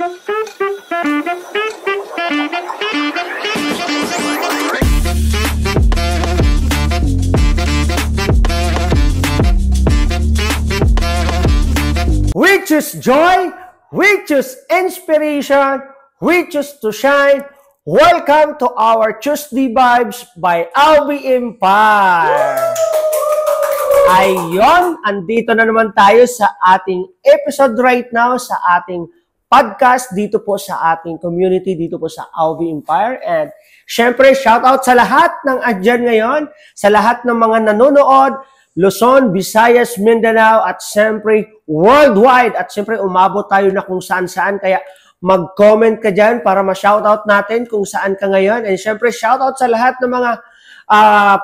We choose joy, we choose inspiration, we choose to shine. Welcome to our Tuesday Vibes by Albi Empire. Ayon, andito na naman tayo sa ating episode right now, sa ating podcast dito po sa ating community, dito po sa Albi Empire. And syempre, shout out sa lahat ng andyan ngayon, sa lahat ng mga nanonood, Luzon, Visayas, Mindanao, at syempre worldwide. At syempre umabot tayo na kung saan-saan. Kaya mag-comment ka dyan para ma-shoutout natin kung saan ka ngayon. And syempre shoutout sa lahat ng mga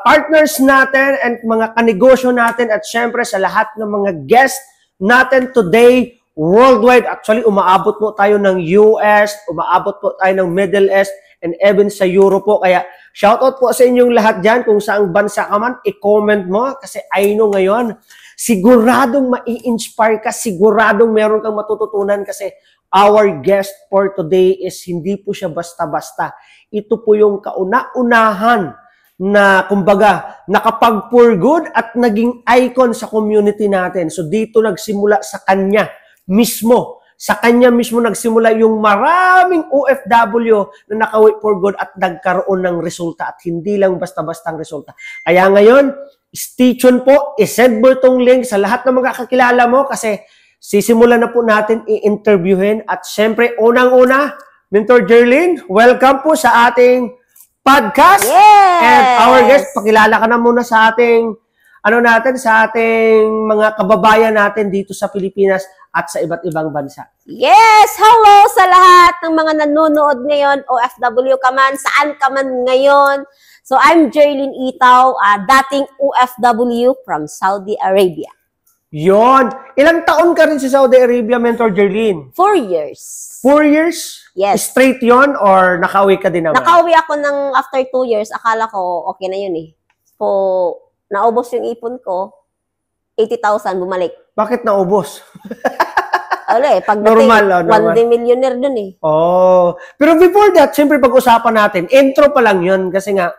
partners natin and mga kanegosyo natin. At syempre sa lahat ng mga guests natin today worldwide. Actually umaabot po tayo ng US, umaabot po tayo ng Middle East, and even sa Europe po. Kaya shoutout po sa inyong lahat dyan. Kung saang bansa ka man, i-comment mo. Kasi I know ngayon, siguradong mai-inspire ka, siguradong meron kang matututunan kasi our guest for today is hindi po siya basta-basta. Ito po yung kauna-unahan na, kumbaga, nakapag-for good at naging icon sa community natin. So dito nagsimula sa kanya mismo. Sa kanya mismo nagsimula yung maraming OFW na naka-wait for good at nagkaroon ng resulta at hindi lang basta-bastang resulta. Kaya ngayon, stay tuned po, isend mo itong link sa lahat ng mga kakilala mo kasi sisimulan na po natin i-interviewin. At syempre, unang-una, Mentor Jerlyn, welcome po sa ating podcast. Yes! And our guest, pakilala ka na muna sa ating sa ating mga kababayan natin dito sa Pilipinas at sa iba't ibang bansa. Yes! Hello sa lahat ng mga nanonood ngayon, OFW ka man, saan ka man ngayon. So, I'm Jerlyn Itaw, dating OFW from Saudi Arabia. Yon. Ilang taon ka rin sa Saudi Arabia, Mentor Jerlyn? 4 years. 4 years? Yes. Straight yon or nakauwi ka din naman? Nakauwi ako ng after 2 years. Akala ko okay na yun eh. So, naubos yung ipon ko, 80,000 bumalik. Bakit naubos? Wala eh, pagdating, normal. 1 day millionaire dun eh. Oh. Pero before that, siyempre pag-usapan natin, intro pa lang yun kasi nga,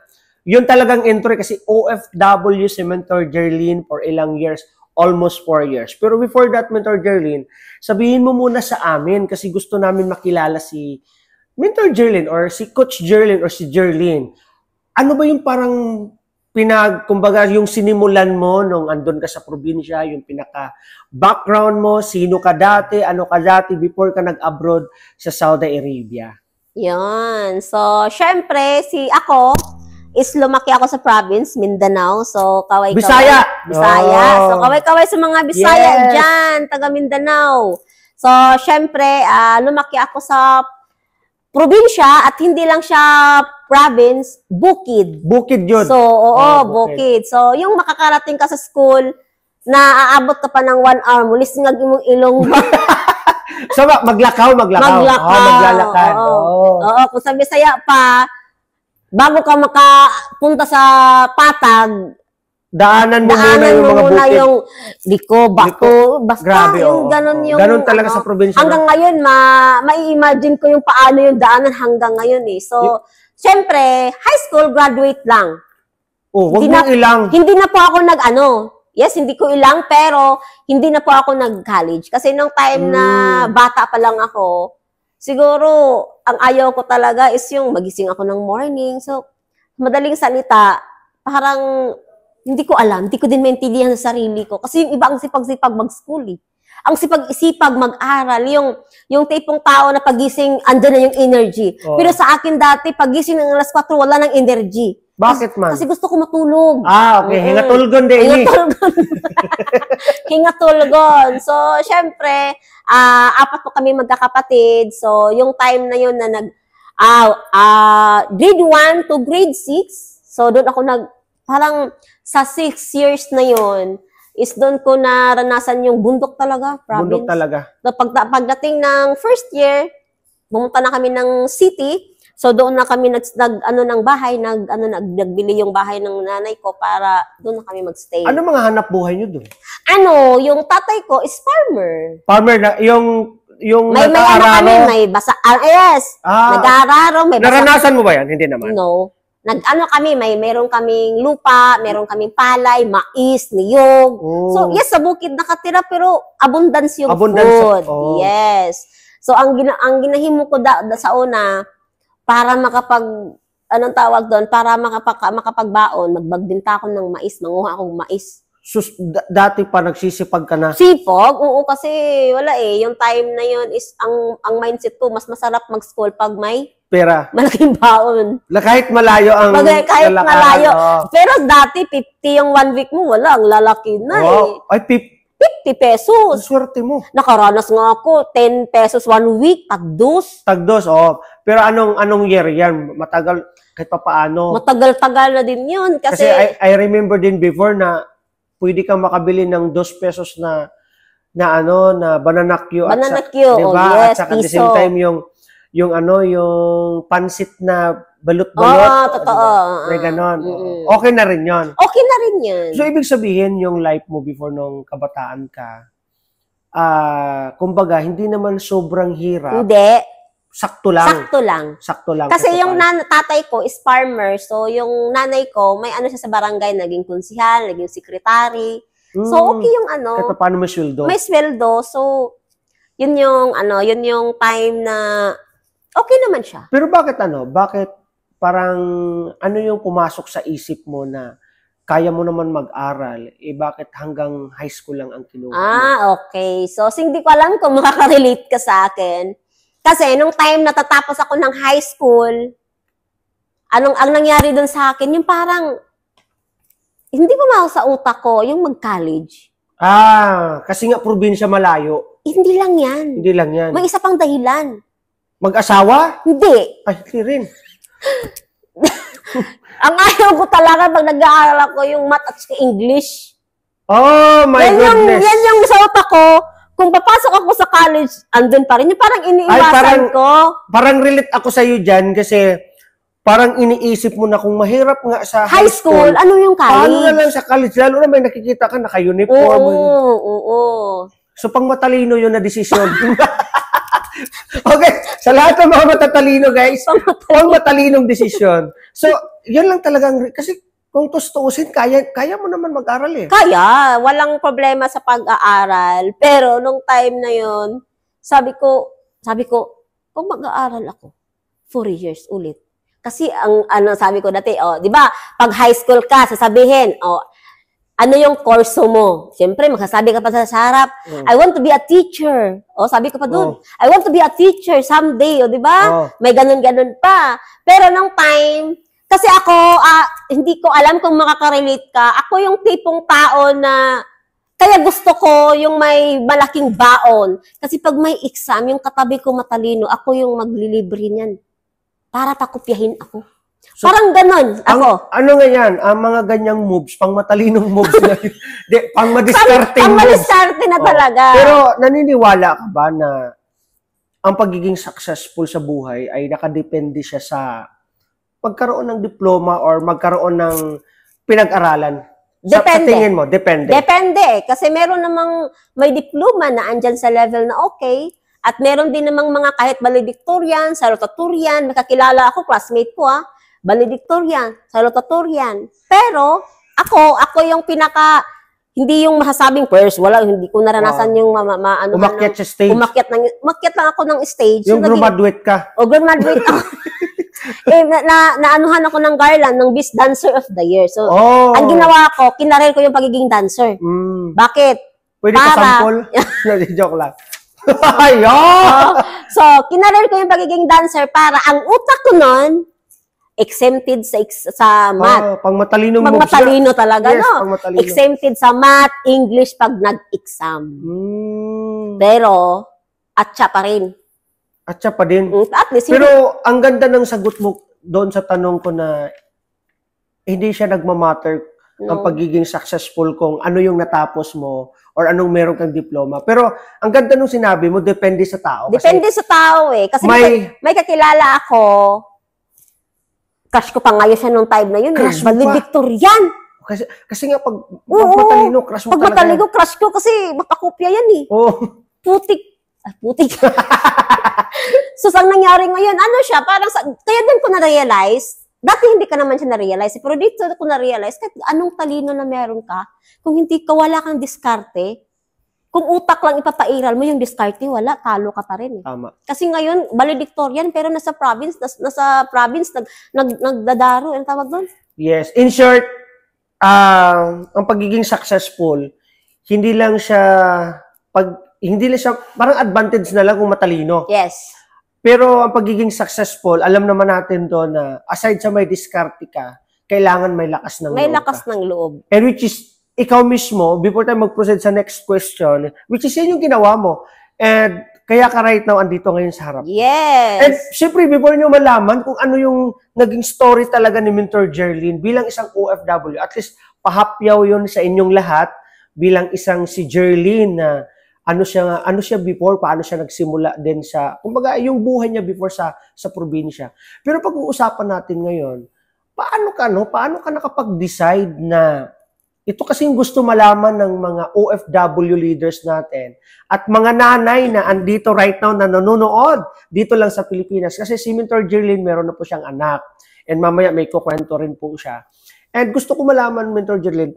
yun talagang intro kasi OFW si Mentor Jerlyn for ilang years, almost 4 years. Pero before that, Mentor Jerlyn, sabihin mo muna sa amin kasi gusto namin makilala si Mentor Jerlyn or si Coach Jerlyn or si Jerlyn. Ano ba yung parang kumbaga, yung sinimulan mo nung andun ka sa probinsya, yung pinaka-background mo, sino ka dati, ano ka dati before ka nag-abroad sa Saudi Arabia? Yan. So, syempre, ako is lumaki ako sa province, Mindanao. So, kaway-kaway. Bisaya! Bisaya. Oh. So, kaway-kaway sa mga Bisaya Yes. dyan, taga Mindanao. So, syempre, lumaki ako sa probinsya at hindi lang siya province, bukid. Bukid yun. So, oo, bukid. So, yung makakarating ka sa school, na aabot ka pa ng 1 hour, mulis nga imong ilong. So, maglakaw. Maglalakad. Oo, kung sa Bisaya pa, bago ka makapunta sa Patag, daanan mo muna yung mga bukid. yung Liko, Bato, basta Grabe, yung ganun yung... Ganun talaga sa probinsya. Hanggang ngayon, mai-imagine ko yung paano yung daanan hanggang ngayon eh. So, syempre, high school graduate lang. Oh, wag mo ilang. Hindi na po ako yes, hindi ko ilang, pero hindi na po ako nag-college. Kasi nung time na bata pa lang ako, siguro, ang ayaw ko talaga is yung magising ako ng morning. So, madaling salita, parang hindi ko alam, hindi ko din maintindihan sa sarili ko. Kasi yung iba ang sipag-sipag mag-school eh. Ang sipag-isipag mag-aral, yung tipong tao na pagising, andyan na yung energy. Oh. Pero sa akin dati, pagising ng alas 4, wala ng energy. Bakit man? Kasi gusto ko matulog. Okay. Hingatulgon din. Hingatulgon. Hingatulgon. So, syempre, 4 po kami magkakapatid. So, yung time na yun na grade 1 to grade 6, so doon ako parang sa 6 years na yun, is doon ko naranasan yung bundok talaga, province. Bundok talaga. So, pagdating ng first year, pumunta na kami ng city. So doon na kami nagbili yung bahay ng nanay ko para doon na kami magstay. Ano mga hanap buhay niyo doon? Yung tatay ko is farmer. Farmer na yung yung May ano kami, nag-aararo? may basa, yes, nag-aararo, may basa. Naranasan mo ba yan? Hindi naman. No. Nag-ano kami, meron kaming lupa, meron kaming palay, mais, niyog. Oh. So, yes, sa bukid nakatira, pero abundance yung Abundance food. oh. Yes. So, ang ginahimo ko sa una, para anong tawag doon, para makapagbaon, magbinta ako ng mais, manguha akong mais. Dati pa nagsisipag ka na? Sipag? Oo, kasi wala eh. Yung time na yun is, ang mindset ko, mas masarap mag-school pag may pera. malaking baon. Kahit malayo ang Kahit lalakaran, malayo. oh. Pero dati, 50 yung 1 week mo, wala. Ang lalaki na Oh. Ay, 50 pesos. ang swerte mo. Nakaranas nga ako, 10 pesos 1 week, tagdos. Tagdos, oh. Pero anong year yan? Matagal, kahit pa paano. Matagal-tagal na din yun. Kasi I remember din before na pwede kang makabili ng 2 pesos na bananakyo. Bananakyo, diba? oh yes, At saka at the piso. same time yung pansit na balot-balot. Oo, totoo. Diba? May ganon. Mm-mm. Okay na rin yon. Okay na rin yun. So, ibig sabihin, yung life mo before nung kabataan ka, kumbaga, hindi naman sobrang hirap. Hindi. Sakto lang. Sakto lang. Sakto lang. Kasi Sakto yung lang. tatay ko is farmer. So, yung nanay ko, may ano siya sa barangay, naging konsihal, naging sekretary. So, okay yung Kahit pa paano may sweldo. may sweldo. So, yun yung time na okay naman siya. Pero bakit parang ano yung pumasok sa isip mo na kaya mo naman mag-aral, bakit hanggang high school lang ang kinuha mo? Okay. So, hindi ko alam kung makaka-relate ka sa akin. Kasi, nung time na tatapos ako ng high school, ang nangyari dun sa akin, yung parang, hindi ko mao sa utak ko, yung mag-college. Kasi nga probinsya malayo. Hindi lang yan. Hindi lang yan. May isa pang dahilan. Mag-asawa? Hindi. Ay, hindi rin. Ang ayaw ko talaga pag nag-aaral ako yung math at English. Oh my goodness. Yan yung sa utak ko. Kung papasok ako sa college, andun pa rin. Yung parang iniiwasan ko. Parang relate ako sa iyo dyan kasi parang iniisip mo na kung mahirap nga sa High school, ano yung college? paano na lang sa college? Lalo na may nakikita ka, naka-uniform. Oo. So, pang matalino yun na desisyon. Okay, sa lahat ng mga matatalino, guys, pang matalinong desisyon. So, yun lang talagang, kasi kung tustusin, kaya mo naman mag-aral eh. Kaya, walang problema sa pag-aaral. Pero, nung time na yun, sabi ko, kung mag-aaral ako, 4 years ulit. Kasi, sabi ko dati, di ba, pag high school ka, sasabihin, ano yung kurso mo? Siyempre, magsasabi ka pa sa harap, I want to be a teacher. Sabi ko pa dun, I want to be a teacher someday, di ba? May ganun-ganun pa. Pero nung time, kasi ako, hindi ko alam kung makaka-relate ka. Ako yung tipong tao na, kaya gusto ko yung may malaking baon. Kasi pag may exam, yung katabi ko matalino, ako yung maglilibre niyan. Para pakopyahin ako. So, parang ganun, ako. Ano nga yan? Ang mga ganyang moves, pang matalinong moves na yun. Pang madiskarting pang moves. madiskarte na talaga. Pero naniniwala ka ba na ang pagiging successful sa buhay ay nakadepende siya sa magkaroon ng diploma or magkaroon ng pinag-aralan? Depende. Sa tingin mo, depende. Depende. Kasi meron namang may diploma na andyan sa level na okay. At meron din namang mga kahit valedictorian, salutatorian. May kakilala ako, classmate ko valedictorian, salutatorian. Pero, ako yung hindi yung masasabing first, hindi ko naranasan yung umakyat sa stage. Umakyat lang ako ng stage. Yung graduate ka. Graduate ako. Naanuhan ako ng garland ng Best Dancer of the Year. So, ang ginawa ko, kinarer ko yung pagiging dancer. Bakit? Pwede ka sample? Joke lang. So, kinarer ko yung pagiging dancer para ang utak ko nun, exempted sa math. Pang matalino talaga, yes, no? Exempted sa math, English pag nag-exam. Pero, atsa pa rin. Atsa pa din. At least, pero, ang ganda ng sagot mo doon sa tanong ko na hindi siya nagmamatter ang pagiging successful kung ano yung natapos mo or anong meron kang diploma. Pero, ang ganda nung sinabi mo, depende sa tao. Depende sa tao eh. Kasi may kakilala ako, crush ko pa ngayon siya nung time na yun. Valedictorian. Kasi nga, pag matalino, crush mo talaga. Pag matalino, crush ko kasi makakopya yan eh. Oh. Putik. Ay, putik. So, ang nangyari ngayon, ano siya, parang, kaya din ko na-realize, dati hindi ka naman siya na-realize, pero dito ko na-realize, kahit anong talino na meron ka, kung hindi ka, wala kang diskarte, kung utak lang ipapairal mo yung diskarte, wala, talo ka pa rin. Tama. Kasi ngayon, valedictorian, pero nasa province, nagdadaro, ang tawag doon? Yes. In short, ang pagiging successful, hindi lang siya parang advantage na lang kung matalino. Yes. Pero ang pagiging successful, alam naman natin doon na aside sa may diskarte ka, kailangan may lakas ng May loob lakas ka. ng loob. And which is, ikaw mismo, before tayo mag-proceed sa next question, which is yun yung ginawa mo. And kaya ka right now andito ngayon sa harap. Yes. And syempre, before nyo malaman kung ano yung naging story talaga ni Mentor Jerlyn bilang isang OFW, at least pahapyaw yun sa inyong lahat bilang isang si Jerlyn na ano siya before, paano siya nagsimula din sa, kumbaga, yung buhay niya before sa probinsya. Pero pag-uusapan natin ngayon, paano ka nakapag-decide na ito kasing gusto malaman ng mga OFW leaders natin at mga nanay na andito right now na nanonood dito lang sa Pilipinas. Kasi si Mentor Jerlyn, meron na po siyang anak. And mamaya may kukwento rin po siya. And gusto ko malaman, Mentor Jerlyn,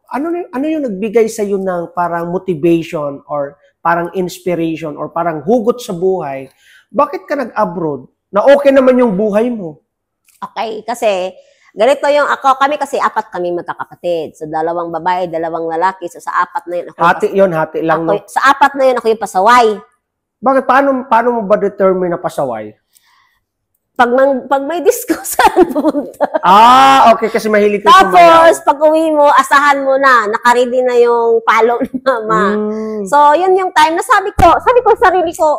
ano yung nagbigay sa iyo ng parang motivation or parang inspiration or parang hugot sa buhay? Bakit ka nag-abroad? Na okay naman yung buhay mo. Okay, kasi ganito yung kami kasi 4 kami magkakapatid. So, 2 babae, 2 lalaki. So, sa 4 na yun, Hati lang. No? Sa 4 na yun, ako yung pasaway. Bakit? Paano mo ba determine na pasaway? Pag may disco, saan pumunta? Okay, kasi mahilig ka Tapos, pag uwi mo, asahan mo na, nakaready na yung palo ni mama. So, yun yung time na sabi ko sa sarili ko,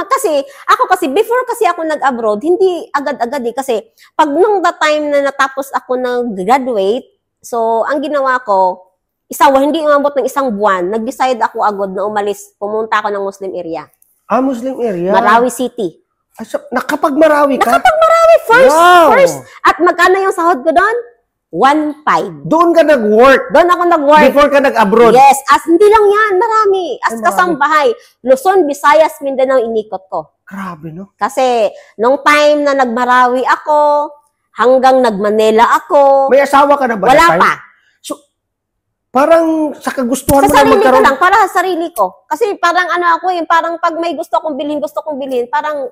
kasi before kasi ako nag-abroad, hindi agad-agad kasi pag nung the time na natapos ako nag-graduate, so, ang ginawa ko, hindi umabot ng 1 buwan, nag-decide ako agad na umalis, pumunta ako ng Muslim area. Muslim area? Marawi City. So, nakapag-Marawi ka? Nakapag-Marawi Wow. first. At magkano yung sahod ko doon? 1.5. Doon ka nag-work? Doon ako nag-work. Before ka nag-abroad? Yes. Hindi lang yan. Marami. Kasambahay. Luzon, Visayas, Mindanao, inikot ko. Grabe, no? Kasi, nung time na nag-Marawi ako, hanggang nag-Manila ako. May asawa ka na ba? Wala pa. So, parang sa kagustuhan Sa mo na sarili ko magkaroon? lang, para sa sarili ko. Kasi parang parang pag may gusto kong bilhin, parang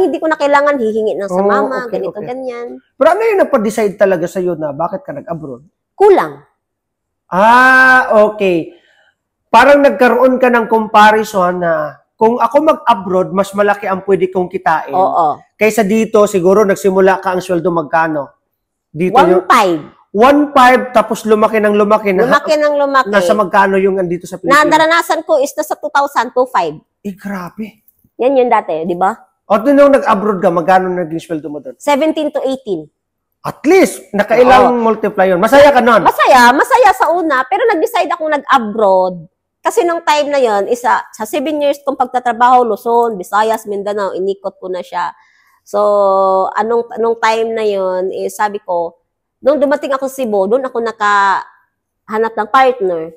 hindi ko na kailangan hihingi ng sa mama, okay. ganyan. Pero ano yung napadecide talaga sa'yo na bakit ka nag-abroad? Kulang. Okay. Parang nagkaroon ka ng comparison na kung ako mag-abroad, mas malaki ang pwede kong kitain. Oo. Kaysa dito, siguro nagsimula ka ang sweldo magkano? Dito 1.5. 1.5 tapos lumaki ng lumaki. Lumaki ng lumaki. Nasa magkano yung andito sa Pilipinas? Naranasan ko is nasa 2,000 to 5. Grabe. Yan yun dati, di ba? At nung nag-abroad ka, magkano naging sweldo mo doon? 17 to 18. At least, nakailang multiply yun. Masaya ka nun? Masaya sa una, pero nag-decide akong nag-abroad. Kasi nung time na yun, sa 7 years kong pagtatrabaho, Luzon, Visayas, Mindanao, inikot ko na siya. So, anong time na yun, sabi ko, nung dumating ako sa Cebu, doon ako nakahanap ng partner.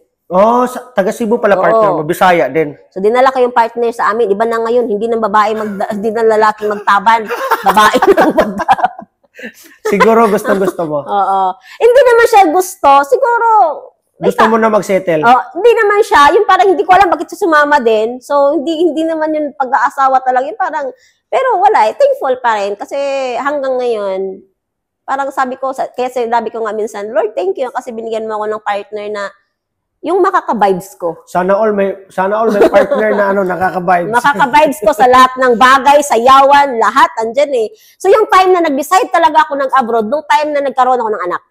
Taga Cebu pala partner mo, Bisaya din. So, dinala ko yung partner sa amin. Iba na ngayon, hindi ng babae, hindi ng lalaking magtaban. Babae lang magtaban. Siguro gusto mo. Oo. Hindi naman siya gusto. Siguro, gusto mo na mag-settle? Hindi naman siya. Yung parang hindi ko alam bakit siya sumama din. So, hindi naman yung pag-aasawa talaga. Yung parang, pero wala, thankful pa rin. Kasi hanggang ngayon, parang sabi ko, kaya sabi ko nga minsan, Lord, thank you kasi binigyan mo ako ng partner na yung makaka-vibes ko. Sana all may partner na nakaka-vibes. Makaka-vibes ko sa lahat ng bagay, sa yawan, lahat, andyan eh. So yung time na nag-decide talaga ako nag-abroad, nung time na nagkaroon ako ng anak.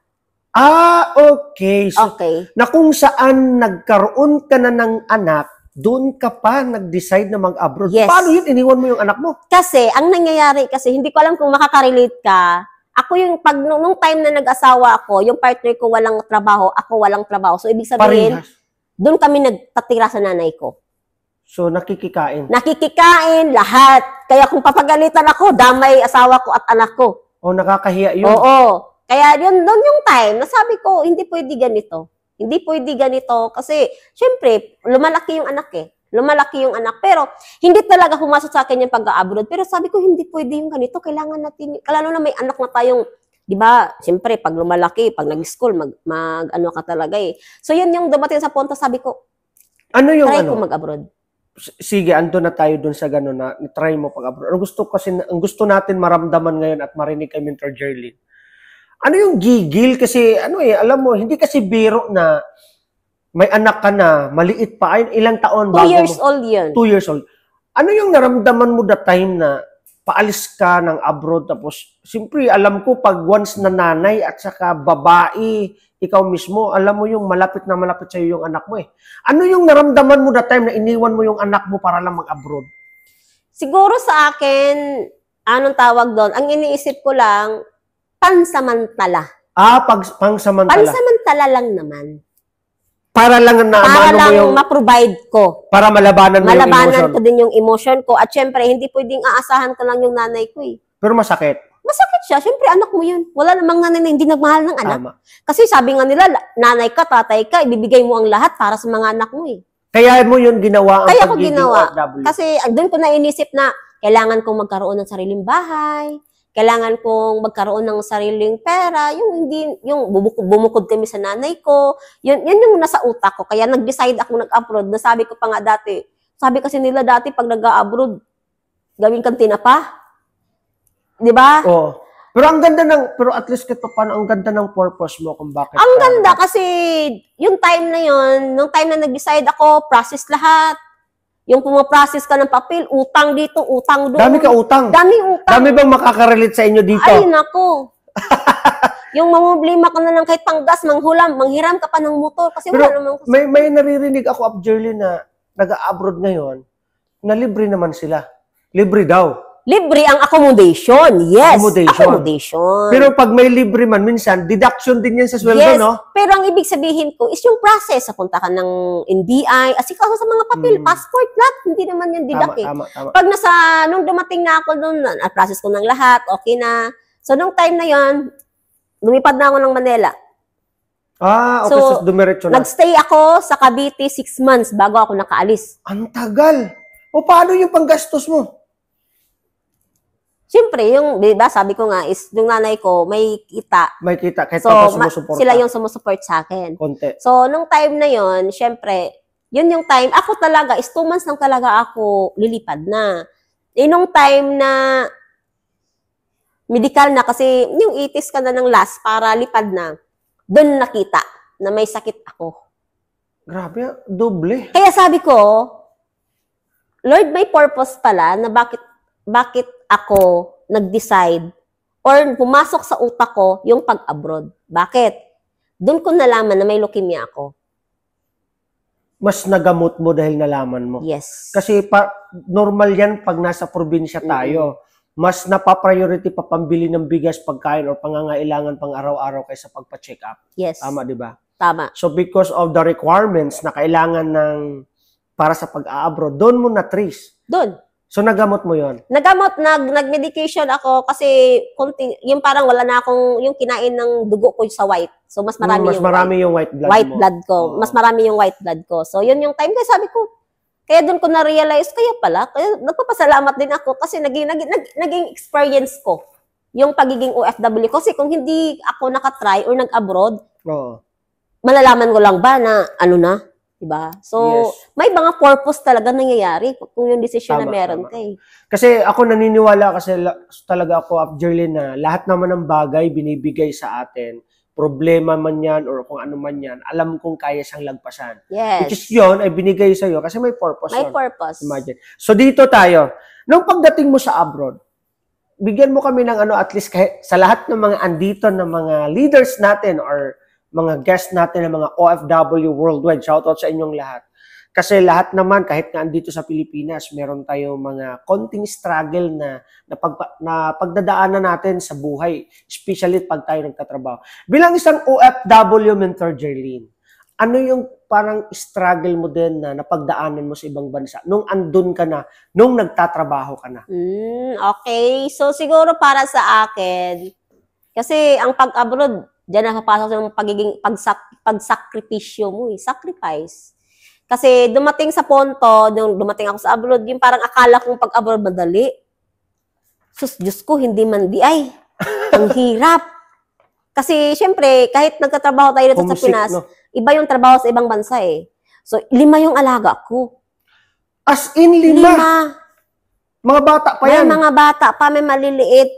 Okay. So, okay. Na kung saan nagkaroon ka na ng anak, doon ka pa nag-decide na mag-abroad. Yes. Paano yun? Iniwan mo yung anak mo? Kasi, ang nangyayari kasi, hindi ko alam kung makaka-relate ka. Ako yung, nung time na nag-asawa ako, yung partner ko walang trabaho, ako walang trabaho. So, ibig sabihin, doon kami nagtatira sa nanay ko. So, nakikikain? Nakikikain, lahat. Kaya kung papagalitan ako, damay asawa ko at anak ko. Nakakahiya yun. Oo. Kaya doon yung time, nasabi ko, hindi pwede ganito. Hindi pwede ganito kasi, syempre, lumalaki yung anak eh. Lumalaki yung anak. Pero, hindi talaga pumasok sa akin yung pag-abroad. Pero sabi ko, hindi pwede yung ganito. Kailangan natin, lalo na may anak na tayong, di ba, siyempre, pag lumalaki, pag nag-school, ano ka talaga eh. So, yun yung dumating sa punto, sabi ko, Ano yung try ano? ko mag-abroad. Sige, ando na tayo dun sa gano'n na try mo pag-abroad. Ang gusto natin maramdaman ngayon at marinig kay Mentor Jerlyn. Ano yung gigil? Kasi, alam mo, hindi kasi biro na may anak ka na, maliit pa, ay, ilang taon 2 years old yun. 2 years old. Ano yung naramdaman mo that time na paalis ka ng abroad tapos, siyempre, alam ko pag once na nanay at saka babae, ikaw mismo, alam mo yung malapit na malapit sa'yo yung anak mo eh. Ano yung naramdaman mo that time na iniwan mo yung anak mo para lang mag-abroad? Siguro sa akin, anong tawag doon? Ang iniisip ko lang, pansamantala. Pangsamantala. Pansamantala lang naman. Para lang na Para ano lang mo yung, ma-provide ko. para malabanan mo yung emotion. Malabanan ko din yung emotion ko. At syempre, hindi pwedeng aasahan ko lang yung nanay ko eh. Pero masakit. Masakit siya. Syempre, anak mo yun. Wala namang nanay na hindi nagmahal ng anak. Tama. Kasi sabi nga nila, nanay ka, tatay ka, ibibigay mo ang lahat para sa mga anak mo eh. Kaya mo yun ginawa ang Kaya ko pagiging ginawa. OFW. Kasi doon ko na inisip na kailangan kong magkaroon ng sariling bahay, kailangan kong magkaroon ng sariling pera, yung bumukod kami sa nanay ko, yun yung nasa utak ko. Kaya nag-decide ako nag-abroad, na sabi ko pa nga dati, sabi kasi nila dati pag nag-abroad, gawin kang tinapa. Di ba? Oo. Pero at least kahit paano, ang ganda ng purpose mo kung bakit. Ang ganda kasi yung time na yun, nung time na nag-decide ako, process lahat. Yung pumaprocess ka ng papel, utang dito, utang doon. Dami ka utang. Dami utang. Dami bang makaka-relate sa inyo dito? Ay, nako. Yung mamumblima ka na lang kahit panggas, manghiram ka pa ng motor. Kasi Pero wala namang may naririnig ako, Jerlyn, na nag-abroad ngayon, na libre naman sila. Libre daw. libre ang accommodation. Yes, Accommodation. accommodation. Pero pag may libre man, minsan, deduction din yan sa sweldo, yes, no? pero ang ibig sabihin ko is yung process. Punta ka ng NBI, asikaso sa mga papel, passport, lahat. Hindi naman yung Tama, deduct eh. tama. Pag nung dumating na ako doon, process ko ng lahat, okay na. So, nung time na yon, lumipad na ako ng Manila. Ah, okay, so dumiretso na. Nagstay ako sa Cavite 6 months bago ako nakaalis. Ang tagal. O paano yung panggastos mo? Siyempre, di ba, sabi ko nga, is yung nanay ko, may kita. May kita, kahit So, pa sumusuporta. sila yung sumusupport sa akin. Konti. So, nung time na yon, siyempre, yun yung time, ako talaga, is 2 months lang talaga ako lilipad na. Nung time na medical na, kasi yung itis ka na ng last para lipad na, doon nakita na may sakit ako. Grabe, doble. Kaya sabi ko, Lord, may purpose pala na bakit ako nag-decide or pumasok sa utak ko yung pag-abroad. Bakit? Doon ko nalaman na may leukemia ako. Mas nagamot mo dahil nalaman mo. Yes. Kasi normal yan pag nasa probinsya tayo. Mas napapriority pa pambili ng bigas, pagkain, o pangangailangan pang araw-araw kaysa pagpa-check up. Yes. Tama, di ba? Tama. So because of the requirements na kailangan para sa pag-a-abroad, doon mo na-trace. Doon. So nagamot mo yon. Nag-medication ako kasi yung parang wala na akong yung kinain ng dugo ko sa white. So mas marami yung white blood white mo. blood ko. Oo. Mas marami yung white blood ko. So yun yung time kaya sabi ko, kaya doon ko na-realize, kaya nagpapasalamat din ako kasi naging experience ko yung pagiging OFW. Kasi kung hindi ako nakatry or nag-abroad, Oo. malalaman ko lang ba na ano na, diba? So, Yes. may mga purpose talaga nangyayari kung yung decision na Tama, meron tama. ka eh. Kasi ako naniniwala kasi talaga ako, Jerlyn, na lahat naman ng bagay binibigay sa atin, problema man yan or kung ano man yan, alam kong kaya siyang lagpasan. Yes. Which is yun, ay binigay sa'yo kasi may purpose May yun. purpose. Imagine. So dito tayo, nung pagdating mo sa abroad, bigyan mo kami ng at least kahit sa lahat ng mga andito ng mga leaders natin or mga guests natin ng mga OFW worldwide, shoutout sa inyong lahat. Kasi lahat naman, kahit nga andito sa Pilipinas, meron tayong mga konting struggle na pagdadaanan natin sa buhay, especially pag tayo nagtatrabaho. Bilang isang OFW Mentor Jerlyn, ano yung parang struggle mo din na napagdaanan mo sa ibang bansa nung andun ka na, nung nagtatrabaho ka na? Okay. So, siguro para sa akin, kasi ang pag-abroad, diyan napapasok yung pagiging pagsakripisyo mo eh. Sacrifice. Kasi dumating sa punto, nung dumating ako sa abroad, yung parang akala kong pag-abroad madali. Sus, Diyos ko, hindi man di ay. Ang hirap. Kasi, syempre, kahit nagtatrabaho tayo dito sa Homesick, Pinas, no? iba yung trabaho sa ibang bansa eh. So, 5 yung alaga ko. As in, 5. Mga bata pa May yan. mga bata pa, may maliliit.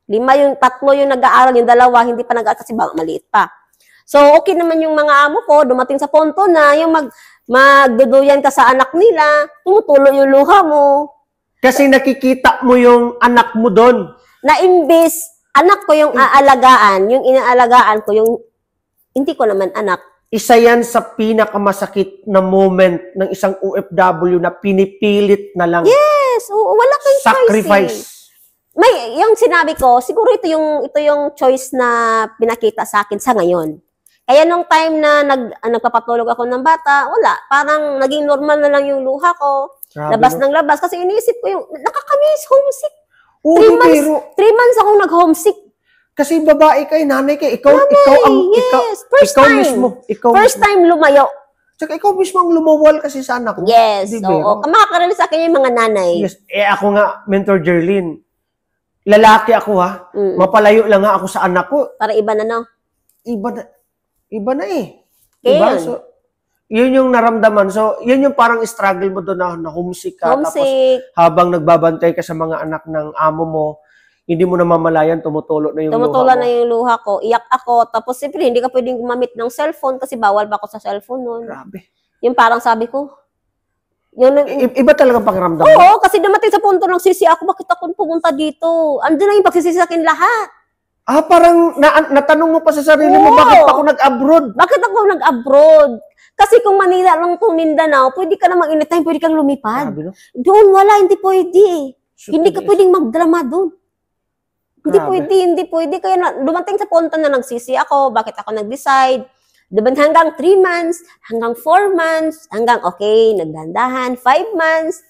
5 yung, 3 yung nag-aaral, yung 2, hindi pa nag-aaral kasi maliit pa. So, okay naman yung mga amo ko, dumating sa punto na yung magduduyan ka sa anak nila, tumutulo yung luha mo. Kasi nakikita mo yung anak mo doon. Na imbes, anak ko yung aalagaan, yung inaalagaan ko, yung hindi ko naman anak. Isa yan sa pinakamasakit na moment ng isang OFW na pinipilit na lang. Yes, wala kang Sacrifice. choice. May, yung sinabi ko, siguro ito yung choice na pinakita sa akin sa ngayon. Kaya nung time na nagpapatulog ako ng bata, wala. Parang naging normal na lang yung luha ko. Grabe, Labas no? ng labas. Kasi iniisip ko yung, nakakamiss, homesick. Oo, 3 months, pero 3 months akong nag-homesick. kasi babae kay nanay kay ikaw Yes, first ikaw time. mismo. First time lumayo. Tsaka ikaw mismo ang lumawal kasi sa anak mo. Yes, Di oo. ba? Makakarinig sa akin yung mga nanay. Yes. Ako nga, Mentor Jerlyn, lalaki ako ha. Mm. Mapalayo lang nga ako sa anak ko. Para iba na, no? Iba na eh. Kaya Diba? yun. So, yun yung naramdaman. So, yun yung parang struggle mo doon na homesick ka. Tapos, Homesick. habang nagbabantay ka sa mga anak ng amo mo, hindi mo namamalayan, tumutulo na yung Tumutulan luha na mo. yung luha ko. Iyak ako. Tapos, siyempre, hindi ka pwedeng gumamit ng cellphone kasi bawal pa ako sa cellphone noon. Grabe. Yung parang sabi ko, yun, Iba talagang pakiramdam mo. oo, kasi dumating sa punto ng sisi ako, bakit ako pumunta dito? Andun na yung pagsisisi sa akin lahat. Parang natanong mo pa sa sarili mo, Oo. bakit pa ako nag-abroad? Bakit ako nag-abroad? Kasi kung Manila lang itong Mindanao, pwede ka namang anytime, pwede kang lumipad. Grabe, no? Doon, wala, hindi pwede. Shoot Hindi to ka the- pwedeng magdrama doon. Grabe. Hindi pwede. Kaya dumating sa punto na nagsisi ako, bakit ako nag-decide. Hanggang 3 months, hanggang 4 months, hanggang okay, nagdandahan, 5 months.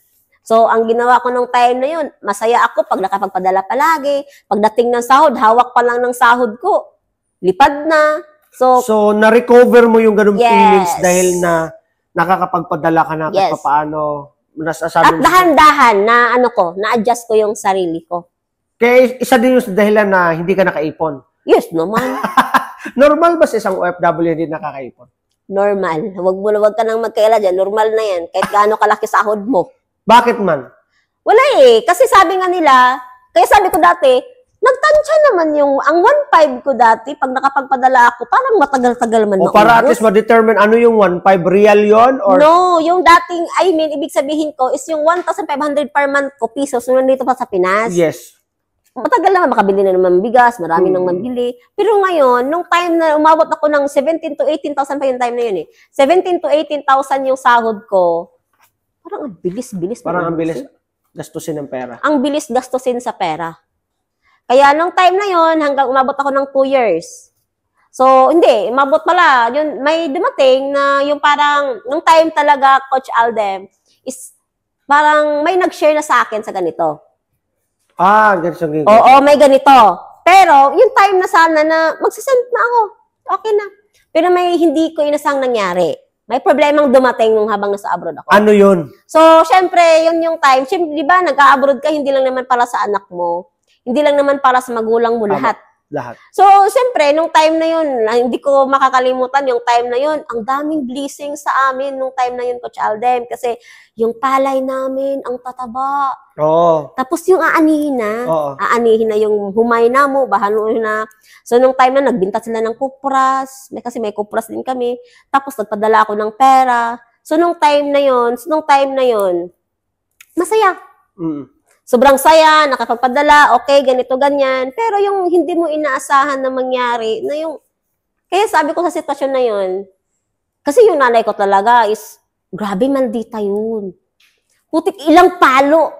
So, ang ginawa ko nung time na yun, masaya ako pag nakapagpadala palagi. Pagdating ng sahod, hawak pa lang ng sahod ko. Lipad na. So, na-recover mo yung ganung Yes. feelings dahil na nakakapagpadala ka na kahit Yes. papaano. At dahan-dahan na na-adjust ko yung sarili ko. Kaya isa din yung dahilan na hindi ka nakaipon. Yes naman. Normal ba sa isang OFW hindi nakakaipon? Normal. Huwag ka nang magkaila dyan. Normal na yan. Kahit gaano kalaki sahod mo. Bakit man? Wala eh. Kasi sabi nga nila, kaya sabi ko dati, nagtansya naman ang 1.5 ko dati, pag nakapagpadala ako, parang matagal-tagal man O para at least ma-determine ano yung 1.5 real yon or No, yung dating, ibig sabihin ko, is yung 1,500 per month ko, pesos, nung nandito pa sa Pinas. yes. Matagal naman, makabili na naman bigas, marami nang mabili. Pero ngayon, nung time na umabot ako ng 17 to 18,000 pa yung time na yun eh. 17 to 18,000 yung sahod ko. Parang ang bilis-bilis. Parang ang bilis gastusin ng pera. Ang bilis gastusin sa pera. Kaya nung time na yon hanggang umabot ako ng 2 years. So, hindi, umabot pala. Yun, may dumating na yung parang, nung time talaga, Coach Aldem, is parang may nag-share na sa akin sa ganito. Ganito yung Oo, may ganito. Pero, yung time na sana na magsasend na ako. Okay na. Pero may hindi ko inasang nangyari. May problemang dumating nung habang nasa abroad ako. Ano yun? So, syempre, yun yung time. Syempre, di ba, nag-abroad ka, hindi lang naman para sa anak mo. Hindi lang naman para sa magulang mo, Tama. lahat. Lahat. So, syempre, nung time na yun, hindi ko makakalimutan yung time na yun, ang daming blessing sa amin nung time na yun, Coach Aldem. Kasi yung palay namin, ang tataba. Oo. Tapos yung aanihin na. Oo. Aanihin na yung humay na mo, bahano na. So, nung time na nagbinta sila ng kupras, kasi may kupras din kami. Tapos, nagpadala ako ng pera. So, nung time na yun, masaya. Mm. Sobrang saya, nakapagpadala, okay, ganito, ganyan. Pero yung hindi mo inaasahan na mangyari, na yung, kaya sabi ko sa sitwasyon na yun, kasi yung nanay ko talaga is, grabe maldita yun. Putik ilang palo.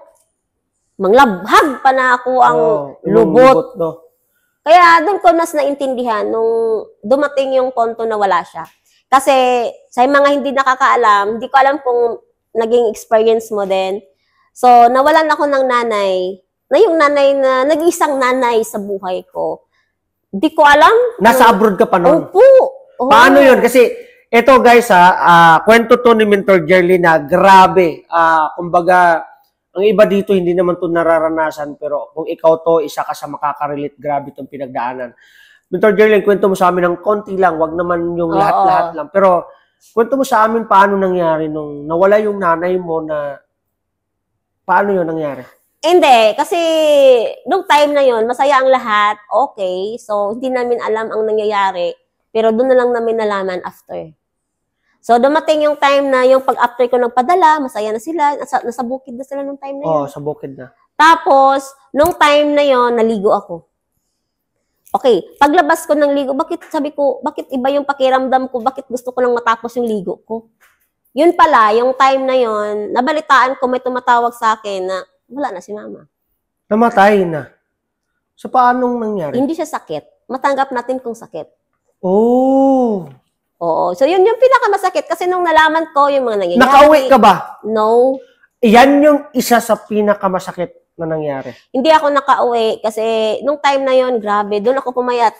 Manglabhag pa na ako ang lubot. No? Kaya doon ko nas naintindihan nung dumating yung punto na wala siya. Kasi sa mga hindi nakakaalam, hindi ko alam kung naging experience mo din. So, nawalan ako ng nanay, na yung nanay na, nag-iisang nanay sa buhay ko. Hindi ko alam. Nasa abroad ka pa noon. Opo. Oo. Paano yun? Kasi Ito guys kwento to ni Mentor Jerly na grabe. Kumbaga, ang iba dito hindi naman to nararanasan pero kung ikaw to, isa ka sa makaka-relate, grabe itong pinagdaanan. Mentor Jerly, kwento mo sa amin ng konti lang, wag naman yung lahat-lahat lang. Pero kwento mo sa amin paano nangyari nung nawala yung nanay mo na paano yun nangyari? Hindi, kasi nung time na yon masaya ang lahat, okay. So, hindi namin alam ang nangyayari, pero doon na lang namin nalaman after. So, dumating yung time na yung pag-after ko nagpadala, masaya na sila, nasa bukid na sila nung time na yun. Sa bukid na. Tapos, nung time na yon naligo ako. Okay, paglabas ko ng ligo, sabi ko, bakit iba yung pakiramdam ko, bakit gusto ko lang matapos yung ligo ko? Yun pala, yung time na yon nabalitaan ko may tumatawag sa akin na wala na si mama. Namatay na. So, paanong nangyari? Hindi siya sakit. Matanggap natin kung sakit. Oh. Oo. So, yun yung pinakamasakit. Kasi nung nalaman ko yung mga nangyayari. Nakauwi ka ba? No. Yan yung isa sa pinakamasakit na nangyari. Hindi ako nakauwi. Kasi nung time na yon grabe, doon ako pumayat.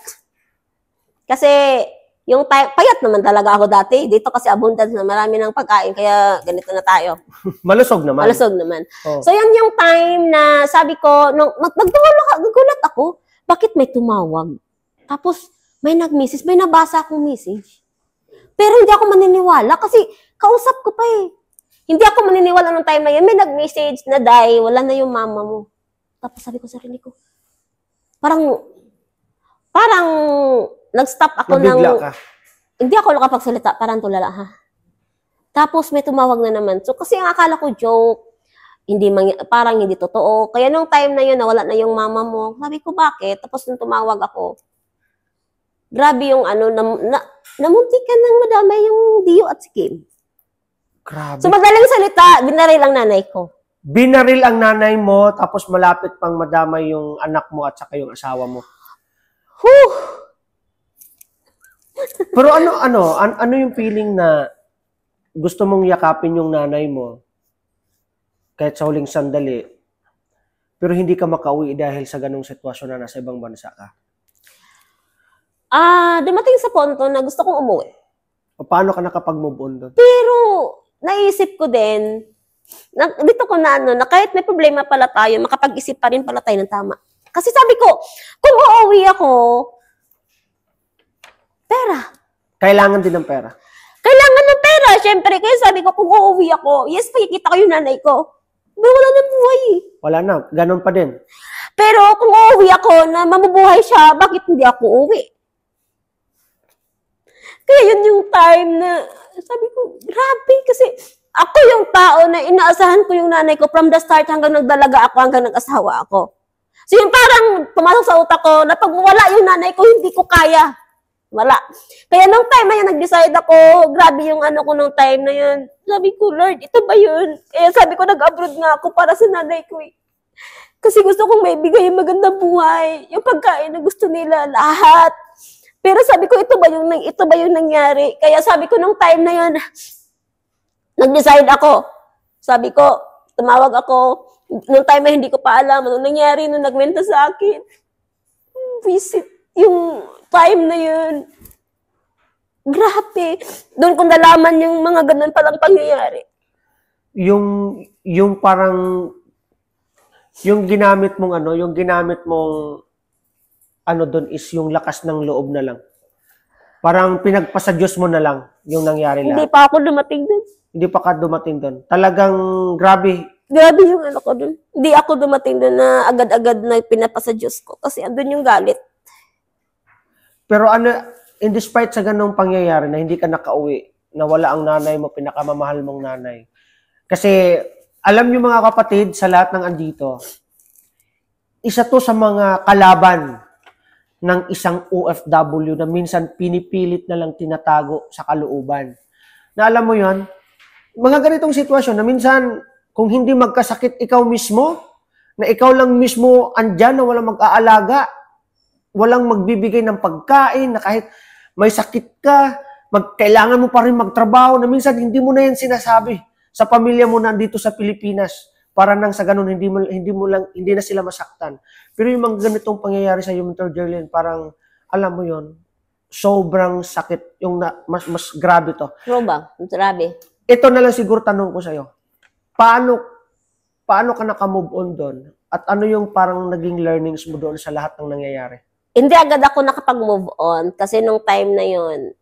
Kasi, yung time, payat naman talaga ako dati. Dito kasi abundance na marami ng pagkain. Kaya ganito na tayo. Malusog naman. Malusog naman. Oh. So, yan yung time na sabi ko, nagulat ako. Bakit may tumawag? Tapos, may nag-message, may nabasa akong message. Pero hindi ako maniniwala kasi kausap ko pa eh. Hindi ako maniniwala nung time na yun. May nag-message na, Day, wala na yung mama mo. Tapos sabi ko sa sarili ko, parang nag-stop ako Nabigla ka. Hindi ako nakapagsalita, parang tulala ha. Tapos may tumawag na naman. So kasi ang akala ko joke, parang hindi totoo. Kaya nung time na yun, nawala na yung mama mo. Sabi ko, bakit? Tapos nung tumawag ako, grabe yung namuntik ka nang madamay yung Dio at si Kim. Grabe. So madaling salita, binaril ang nanay ko. Binaril ang nanay mo, tapos malapit pang madamay yung anak mo at saka yung asawa mo. Whew! Pero ano yung feeling na gusto mong yakapin yung nanay mo kahit sa huling sandali, pero hindi ka makauwi dahil sa ganong sitwasyon na nasa ibang bansa ka? Dumating sa punto na gusto kong umuwi. Paano ka nakapag-move on doon? Pero, naisip ko din, dito ko na na kahit may problema pala tayo, makapag-isip pa rin pala tayo ng tama. Kasi sabi ko, kung uuwi ako, pera. Kailangan din ng pera. Kailangan ng pera, syempre. Kaya sabi ko, kung uuwi ako, yes, makikita ko yung nanay ko. Pero wala na buhay eh. Wala na, ganun pa din. Pero kung uuwi ako na mamubuhay siya, bakit hindi ako uwi? Kaya yun yung time na sabi ko, grabe, kasi ako yung tao na inaasahan ko yung nanay ko from the start hanggang nagdalaga ako, hanggang nag-asawa ako. So yung parang pumasok sa utak ko na pag wala yung nanay ko, hindi ko kaya. Wala. Kaya nung time na yun, nag-decide ako, grabe yung ko nung time na yun. Sabi ko, Lord, ito ba yun? Kaya sabi ko, nag-abroad nga ako para sa nanay ko eh. Kasi gusto kong maibigay yung magandang buhay, yung pagkain na gusto nila, lahat. Pero sabi ko, ito ba yung nangyari? Kaya sabi ko, nung time na yun, nag-decide ako. Sabi ko, tumawag ako. Nung time na hindi ko pa alam, anong nangyari nung nagmenta sa akin. Visit yung time na yun. Grabe. Doon ko nalaman yung mga ganun palang pangyayari. Yung parang, yung ginamit mong doon is yung lakas ng loob na lang. Parang pinagpasa Diyos mo na lang yung nangyari lahat. Hindi pa ako dumating doon. Hindi pa ka dumating doon. Talagang grabe. Grabe yung ko doon. Hindi ako dumating doon na agad-agad na pinapasa Diyos ko. Kasi andun yung galit. Pero in despite sa ganong pangyayari na hindi ka nakauwi, na wala ang nanay mo, pinakamamahal mong nanay. Kasi alam niyo mga kapatid, sa lahat ng andito, isa to sa mga kalaban ng isang OFW na minsan pinipilit na lang tinatago sa kalooban. Na alam mo yon, mga ganitong sitwasyon na minsan, kung hindi magkasakit ikaw mismo, na ikaw lang mismo andyan na walang mag-aalaga, walang magbibigay ng pagkain, na kahit may sakit ka, kailangan mo pa rin magtrabaho, na minsan hindi mo na yan sinasabi sa pamilya mo nandito sa Pilipinas. Para nang sa ganun, hindi na sila masaktan. Pero yung mga ganitong pangyayari sa Mentor Jerlyn, parang, alam mo yon, sobrang sakit, yung mas grabe to. True ba? Grabe. Ito na lang siguro tanong ko sa'yo. Paano ka naka-move on doon? At ano yung parang naging learnings mo doon sa lahat ng nangyayari? Hindi agad ako nakapag-move on kasi nung time na yon,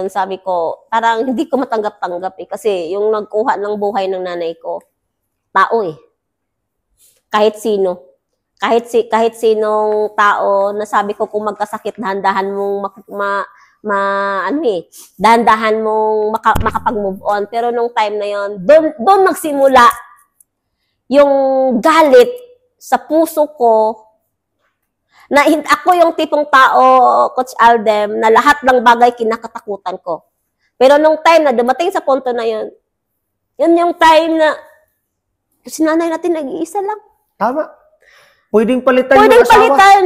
sabi ko, parang hindi ko matanggap-tanggap eh. Kasi yung nagkuha ng buhay ng nanay ko, tao eh. Kahit sino. Kahit sinong tao na sabi ko kung magkasakit, dahan-dahan mong dahan-dahan mong makapag-move on. Pero nung time na yon, doon nagsimula yung galit sa puso ko na ako yung tipong tao, Coach Aldem, na lahat ng bagay kinakatakutan ko. Pero nung time na dumating sa punto na yun yung time na si nanay natin nag-iisa lang. Tama. Pwedeng palitan yung asawa. Pwedeng palitan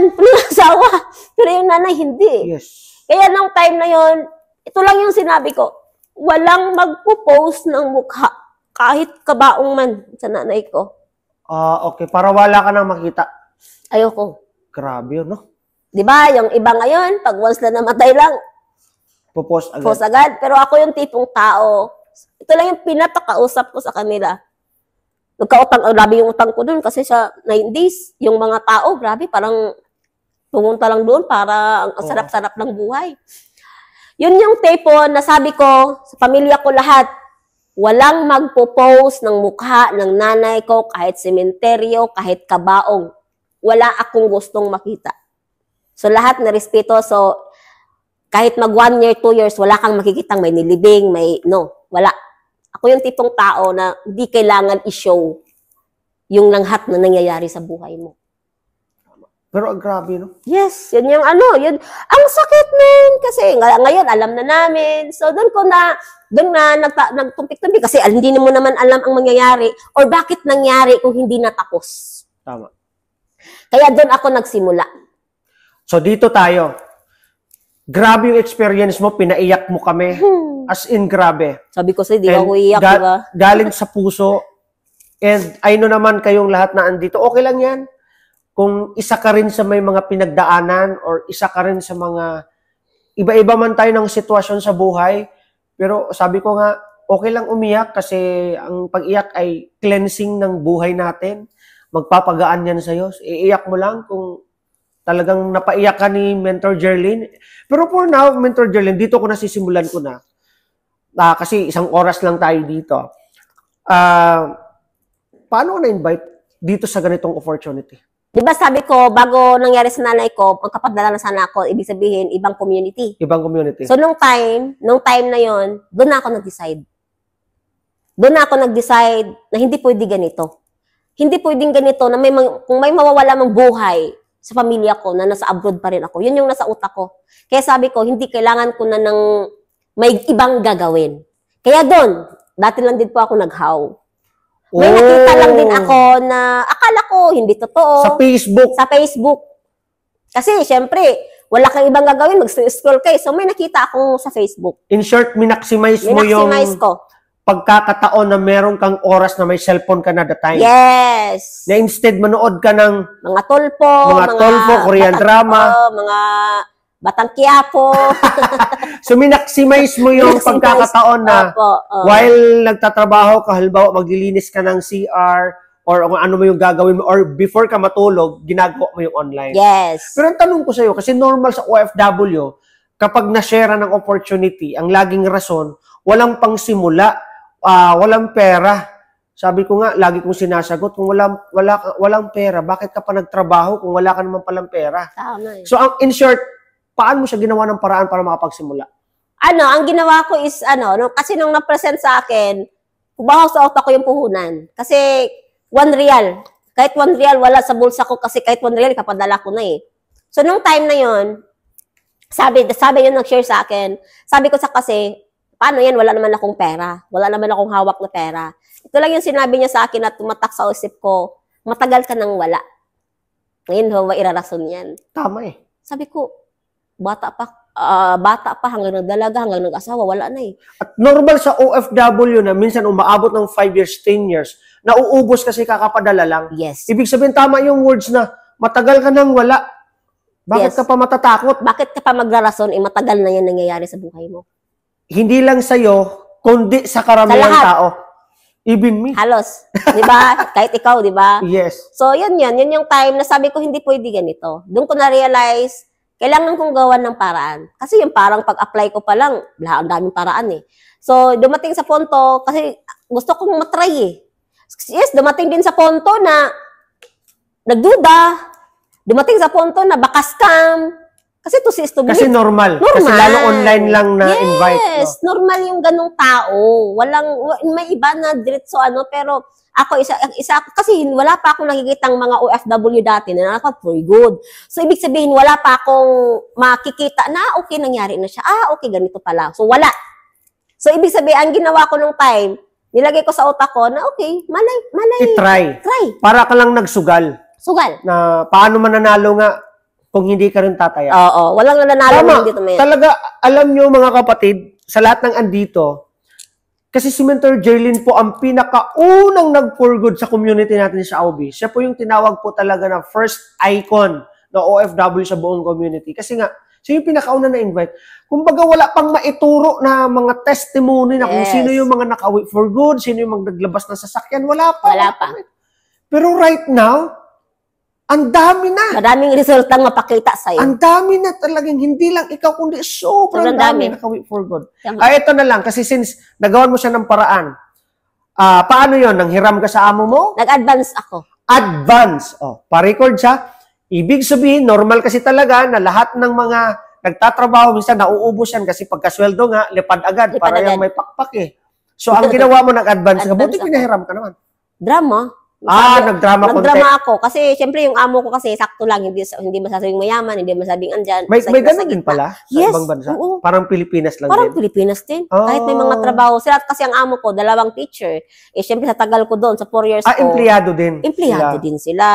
asawa. Pero yung nanay, hindi. Yes. Kaya nung time na yun, ito lang yung sinabi ko, walang magpo-post ng mukha kahit kabaong man sa nanay ko. Okay. Para wala ka nang makita. Ayoko. Grabe yun, no? Diba? Yung iba ngayon, pag once na namatay lang, post agad. Post agad. Pero ako yung tipong tao, ito lang yung pinapakausap ko sa kanila. Nagkautang, grabe yung utang ko dun kasi sa 90s, yung mga tao, grabe, parang pumunta lang doon para ang sarap-sarap ng buhay. Yun yung tipo na sabi ko sa pamilya ko lahat, walang magpo-post ng mukha ng nanay ko kahit sementeryo, kahit kabaong. Wala akong gustong makita. So lahat na respeto, so kahit mag 1 year, 2 years, wala kang makikitang may nilibing, wala. Ako yung tipong tao na hindi kailangan i-show yung lahat na nangyayari sa buhay mo. Pero grabe, no? Yes, yun yung yun. Ang sakit, men. Kasi ngayon, alam na namin. So doon na nagtumpik-tumpik kasi hindi mo naman alam ang mangyayari or bakit nangyari kung hindi natapos. Tama. Kaya doon ako nagsimula. So dito tayo. Grabe yung experience mo, pinaiyak mo kami. As in, grabe. Sabi ko sa'yo, di ako iiyak, diba? Galing sa puso. And I know naman kayong lahat na andito. Okay lang yan. Kung isa ka rin sa may mga pinagdaanan or isa ka rin sa mga iba-iba man tayo ng sitwasyon sa buhay. Pero sabi ko nga, okay lang umiyak kasi ang pag-iyak ay cleansing ng buhay natin. Magpapagaan yan sa'yo. Iiyak mo lang kung talagang napaiyak ka ni Mentor Jerlyn. Pero for now, Mentor Jerlyn, dito ko nasisimulan ko na. Kasi 1 oras lang tayo dito. Paano ka na-invite dito sa ganitong opportunity? Diba sabi ko, bago nangyari sa nanay ko, magkapadala na sana ako, ibig sabihin, ibang community. Ibang community. So, nung time na yon, doon na ako nag-decide. Doon na ako nag-decide na hindi pwede ganito. Hindi pwedeng ganito na kung may mawawala mang buhay sa pamilya ko na nasa abroad pa rin ako. Yun yung nasa utak ko. Kaya sabi ko, hindi kailangan ko na ng may ibang gagawin. Kaya doon, dati lang din po ako nag-how. May nakita lang din ako na akala ko hindi totoo. Sa Facebook? Sa Facebook. Kasi, syempre, wala kang ibang gagawin, mag-scroll kayo. So, may nakita ako sa Facebook. In short, minaksimized mo yung pagkakataon na meron kang oras na may cellphone ka na the time. Yes. Na instead, manood ka ng mga tolpo, Korean drama, mga Batang Quiapo. So, minaximize mo yung pagkakataon na while nagtatrabaho ka, halimbawa, maglilinis ka ng CR or kung ano mo yung gagawin mo or before ka matulog, ginagawa mo yung online. Yes. Pero ang tanong ko sa'yo, kasi normal sa OFW, kapag na-share ng opportunity, ang laging rason, walang pangsimula, walang pera. Sabi ko nga, lagi kong sinasagot, kung walang pera, bakit ka pa nagtrabaho kung wala ka naman palang pera? Tama. So, in short, paano mo siya ginawa ng paraan para makapagsimula? Ang ginawa ko is, kasi nung na-present sa akin, kubahaw sa utak ko yung puhunan. Kasi, 1 real. Kahit 1 real, wala sa bulsa ko kasi kahit 1 real, kapadala ko na eh. So, nung time na yon, sabi yun nag-share sa akin, sabi ko kasi, paano yan? Wala naman akong pera. Wala naman akong hawak na pera. Ito lang yung sinabi niya sa akin at tumatak sa isip ko, matagal ka nang wala. Ngayon, mairarason yan. Tama eh. Sabi ko, bata pa hanggang nagdalaga, hanggang nag-asawa, wala na eh. At normal sa OFW na minsan umaabot ng 5 years, 10 years, nauubos kasi kakapadala lang. Yes. Ibig sabihin, tama yung words na matagal ka nang wala. Bakit Yes. ka pa matatakot? Bakit ka pa magrarason, matagal na yan nangyayari sa buhay mo? Hindi lang sa'yo, kundi sa karamihan Sa lahat. tao. Even me. Halos. Di ba? Kahit ikaw, di ba? Yes. So, yun yung time na sabi ko, hindi pwede ganito. Doon ko na-realize, kailangan kong gawan ng paraan. Kasi yung parang pag-apply ko pa lang, ang daming paraan eh. So, dumating sa punto, kasi gusto kong matry eh. Yes, dumating din sa punto na nagduda. Dumating sa punto na baka scam. Kasi to see is to Kasi believe. normal. Normal. Kasi lalo online lang na invite. Yes, normal yung ganong tao. May iba na diretso pero ako isa kasi wala pa akong nakikitang mga OFW dati na for good. So ibig sabihin wala pa akong makikita na okay nangyari na siya. Okay ganito pala. So wala. So ibig sabihin ang ginawa ko nung time, nilagay ko sa utak ko na okay, malay. I-try. Try. Para ka lang nagsugal. Sugal. Na paano mananalo nga kung hindi ka rin tataya. Oo, walang nananalo Tama. na dito may. Talaga, alam nyo mga kapatid, sa lahat ng andito, kasi si Mentor Jerlyn po ang pinakaunang nag-for good sa community natin sa Aubi. Siya po yung tinawag po talaga na first icon na OFW sa buong community. Kasi nga, siya yung pinakauna na-invite. Kumbaga, wala pang maituro na mga testimony na kung Yes. sino yung mga naka-wait for good, sino yung naglabas ng sasakyan. Wala pa. Wala pa. Pero right now, ang dami na. Maraming resultang mapakita sa'yo. Ang dami na talagang, hindi lang ikaw, kundi sobrang Sobrang dami dami. naka-wait for good. Tama. Ito na lang, kasi since nagawan mo siya ng paraan, paano yon? Nanghiram ka sa amo mo? Nag-advance ako. Advance. Pa-record siya. Ibig sabihin, normal kasi talaga na lahat ng mga nagtatrabaho, minsan nauubos yan kasi pagkasweldo nga, lipad agad, Lipad para agad. yung may pakpak eh. So, ang ginawa mo nag-advance ka, buti Advance ako. pinahiram ka naman. Drama. Nagdrama konti. Nagdrama ako. Kasi, syempre, yung amo ko kasi, sakto lang. Hindi masasabing mayaman, hindi masasabing andyan. May Nasa ganun din gitna. pala sa Yes, ibang bansa. oo. Parang Pilipinas lang Parang din. Pilipinas din. Oh. Kahit may mga trabaho. Sila kasi ang amo ko, 2 teacher. Syempre, sa tagal ko doon, sa 4 years ko. Empleyado din. Empleyado sila. din sila.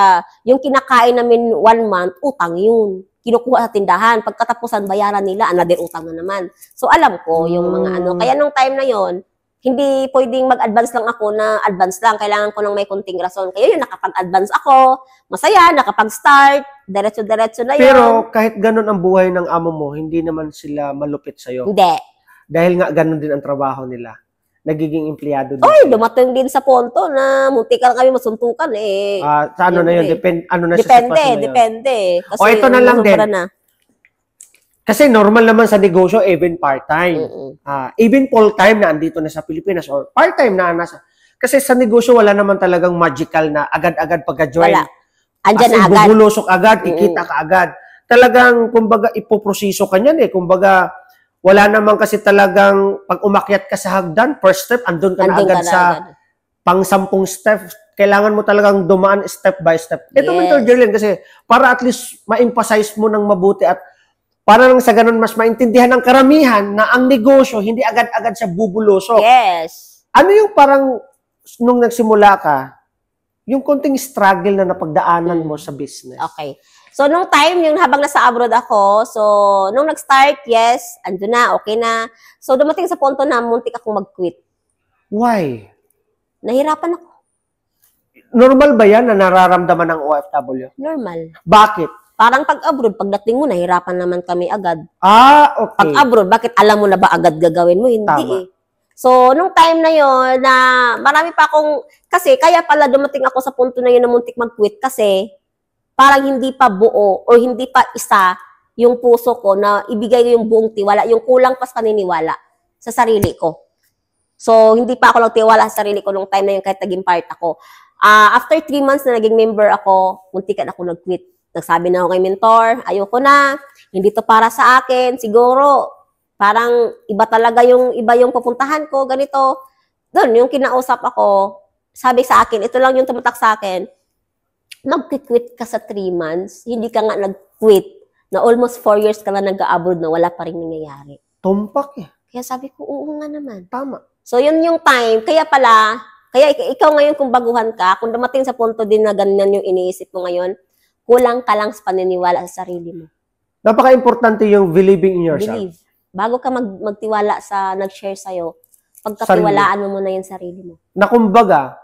Yung kinakain namin 1 month, utang yun. Kinukuha sa tindahan. Pagkatapusan, bayaran nila, another utang na naman. So, alam ko yung mga Kaya nung time na yon hindi pwedeng mag-advance lang ako na advance lang. Kailangan ko ng may kunting rason. Kaya yun, nakapag-advance ako. Masaya, nakapag-start. Diretso-diretso na yun. Pero kahit ganun ang buhay ng amo mo, hindi naman sila malupit sa'yo. Hindi. Dahil nga ganun din ang trabaho nila. Nagiging empleyado din. Oy, dumating din sa punto na munti ka kami masuntukan eh. Sa ano na yun? Siyempre. Ano na sa Depende, sitwasyon na yun? depende. Kasi ito na lang din. sobra na. Kasi normal naman sa negosyo, even part-time. Mm-mm. Even full-time na andito na sa Pilipinas or part-time na nasa. Kasi sa negosyo, wala naman talagang magical na agad-agad pagka-join. Wala. Andyan na agad. bubulusok agad, kikita ka agad. Talagang, kumbaga, ipoproseso ka niyan eh. Kumbaga, wala naman kasi talagang pag umakyat ka sa hagdan, first step, andun ka na Andun agad ka na sa agad. pang-10 step. Kailangan mo talagang dumaan step by step. Ito, Yes. Mentor Jerlyn, kasi para at least ma-emphasize mo ng mabuti at para nang sa ganun mas maintindihan ng karamihan na ang negosyo, hindi agad-agad siya bubulosok. Yes. Ano yung parang, nung nagsimula ka, yung konting struggle na napagdaanan mo sa business? Okay. So, nung time, yung habang nasa abroad ako, so, nung nag-start, yes, ando na, okay na. So, dumating sa punto na muntik akong mag-quit. Why? Nahirapan ako. Normal ba yan na nararamdaman ng OFW? Normal. Bakit? Parang pag-abroad, pagdating mo, nahirapan naman kami agad. Okay. Pag-abroad, bakit alam mo na ba agad gagawin mo? Hindi Tama. eh. So, nung time na yon na marami pa akong, kasi kaya pala dumating ako sa punto na yun na muntik mag-quit kasi parang hindi pa buo o hindi pa isa yung puso ko na ibigay ko yung buong tiwala, yung kulang pa sa paniniwala sa sarili ko. So, hindi pa ako nagtiwala sa sarili ko nung time na yun kahit naging part ako. After 3 months na naging member ako, muntikan ako nag-quit. Nagsabi na ako kay mentor, ayoko na, hindi to para sa akin, siguro, parang iba talaga iba yung pupuntahan ko, ganito. Doon, yung kinausap ako, sabi sa akin, ito lang yung tumatak sa akin, mag-quit ka sa 3 months, hindi ka nga nag-quit, na almost 4 years ka na nag-abroad na wala pa rin nangyayari. Tumpak eh. Kaya sabi ko, oo nga naman. Tama. So, yun yung time, kaya ikaw ngayon kung baguhan ka, kung dumating sa punto din na ganyan yung iniisip mo ngayon, kulang ka lang sa paniniwala sa sarili mo. Napaka-importante yung believing in yourself. Believe. Bago ka magtiwala sa nag-share sa'yo, pagkatiwalaan mo muna yung sarili mo. Na kumbaga,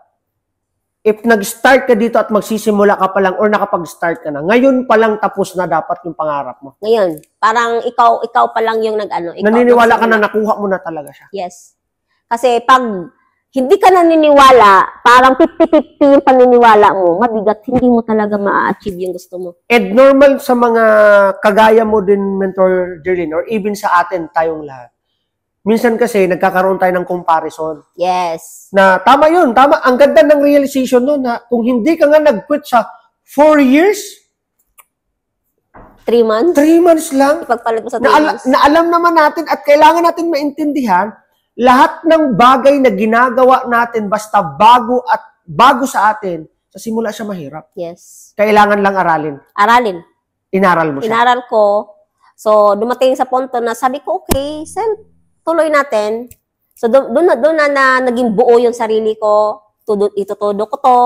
if nag-start ka dito at magsisimula ka pa lang or nakapag-start ka na, ngayon pa lang tapos na dapat yung pangarap mo. Ngayon, parang ikaw pa lang yung nag-ano. Naniniwala ka na nakuha mo na talaga siya. Yes. Kasi pag hindi ka naniniwala, parang 50-50 yung paniniwala mo, mabigat, hindi mo talaga ma-achieve yung gusto mo. And normal sa mga kagaya mo din, Mentor Jerlyn, or even sa atin, tayong lahat. Minsan kasi, nagkakaroon tayo ng comparison. Yes. Na tama yun, tama. Ang ganda ng realization nun na kung hindi ka nga nag-quit sa 4 years, 3 months? 3 months lang, Ipagpalit mo sa 3 months. na alam naman natin at kailangan natin maintindihan, lahat ng bagay na ginagawa natin basta bago sa atin, sa simula siya mahirap. Yes. Kailangan lang aralin. Aralin. Inaral mo siya. Inaral ko. So, dumating sa punto na sabi ko, okay, tuloy natin. So, doon na naging buo yung sarili ko. Itutudo ko to.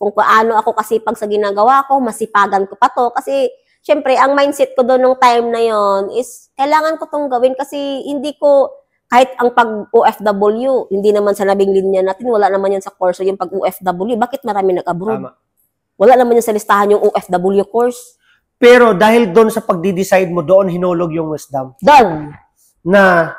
Kung paano ako kasipag sa ginagawa ko, masipagan ko pa to. Kasi, syempre, ang mindset ko doon nung time na yon is, kailangan ko tong gawin kasi hindi ko, kahit ang pag-OFW, hindi naman sa labing linya natin, wala naman yan sa course. So, yung pag-OFW, bakit marami nag-abroad? Tama. Wala naman yan sa listahan yung OFW course. Pero dahil doon sa pagdi-decide mo, doon hinulog yung wisdom. Doon. Na,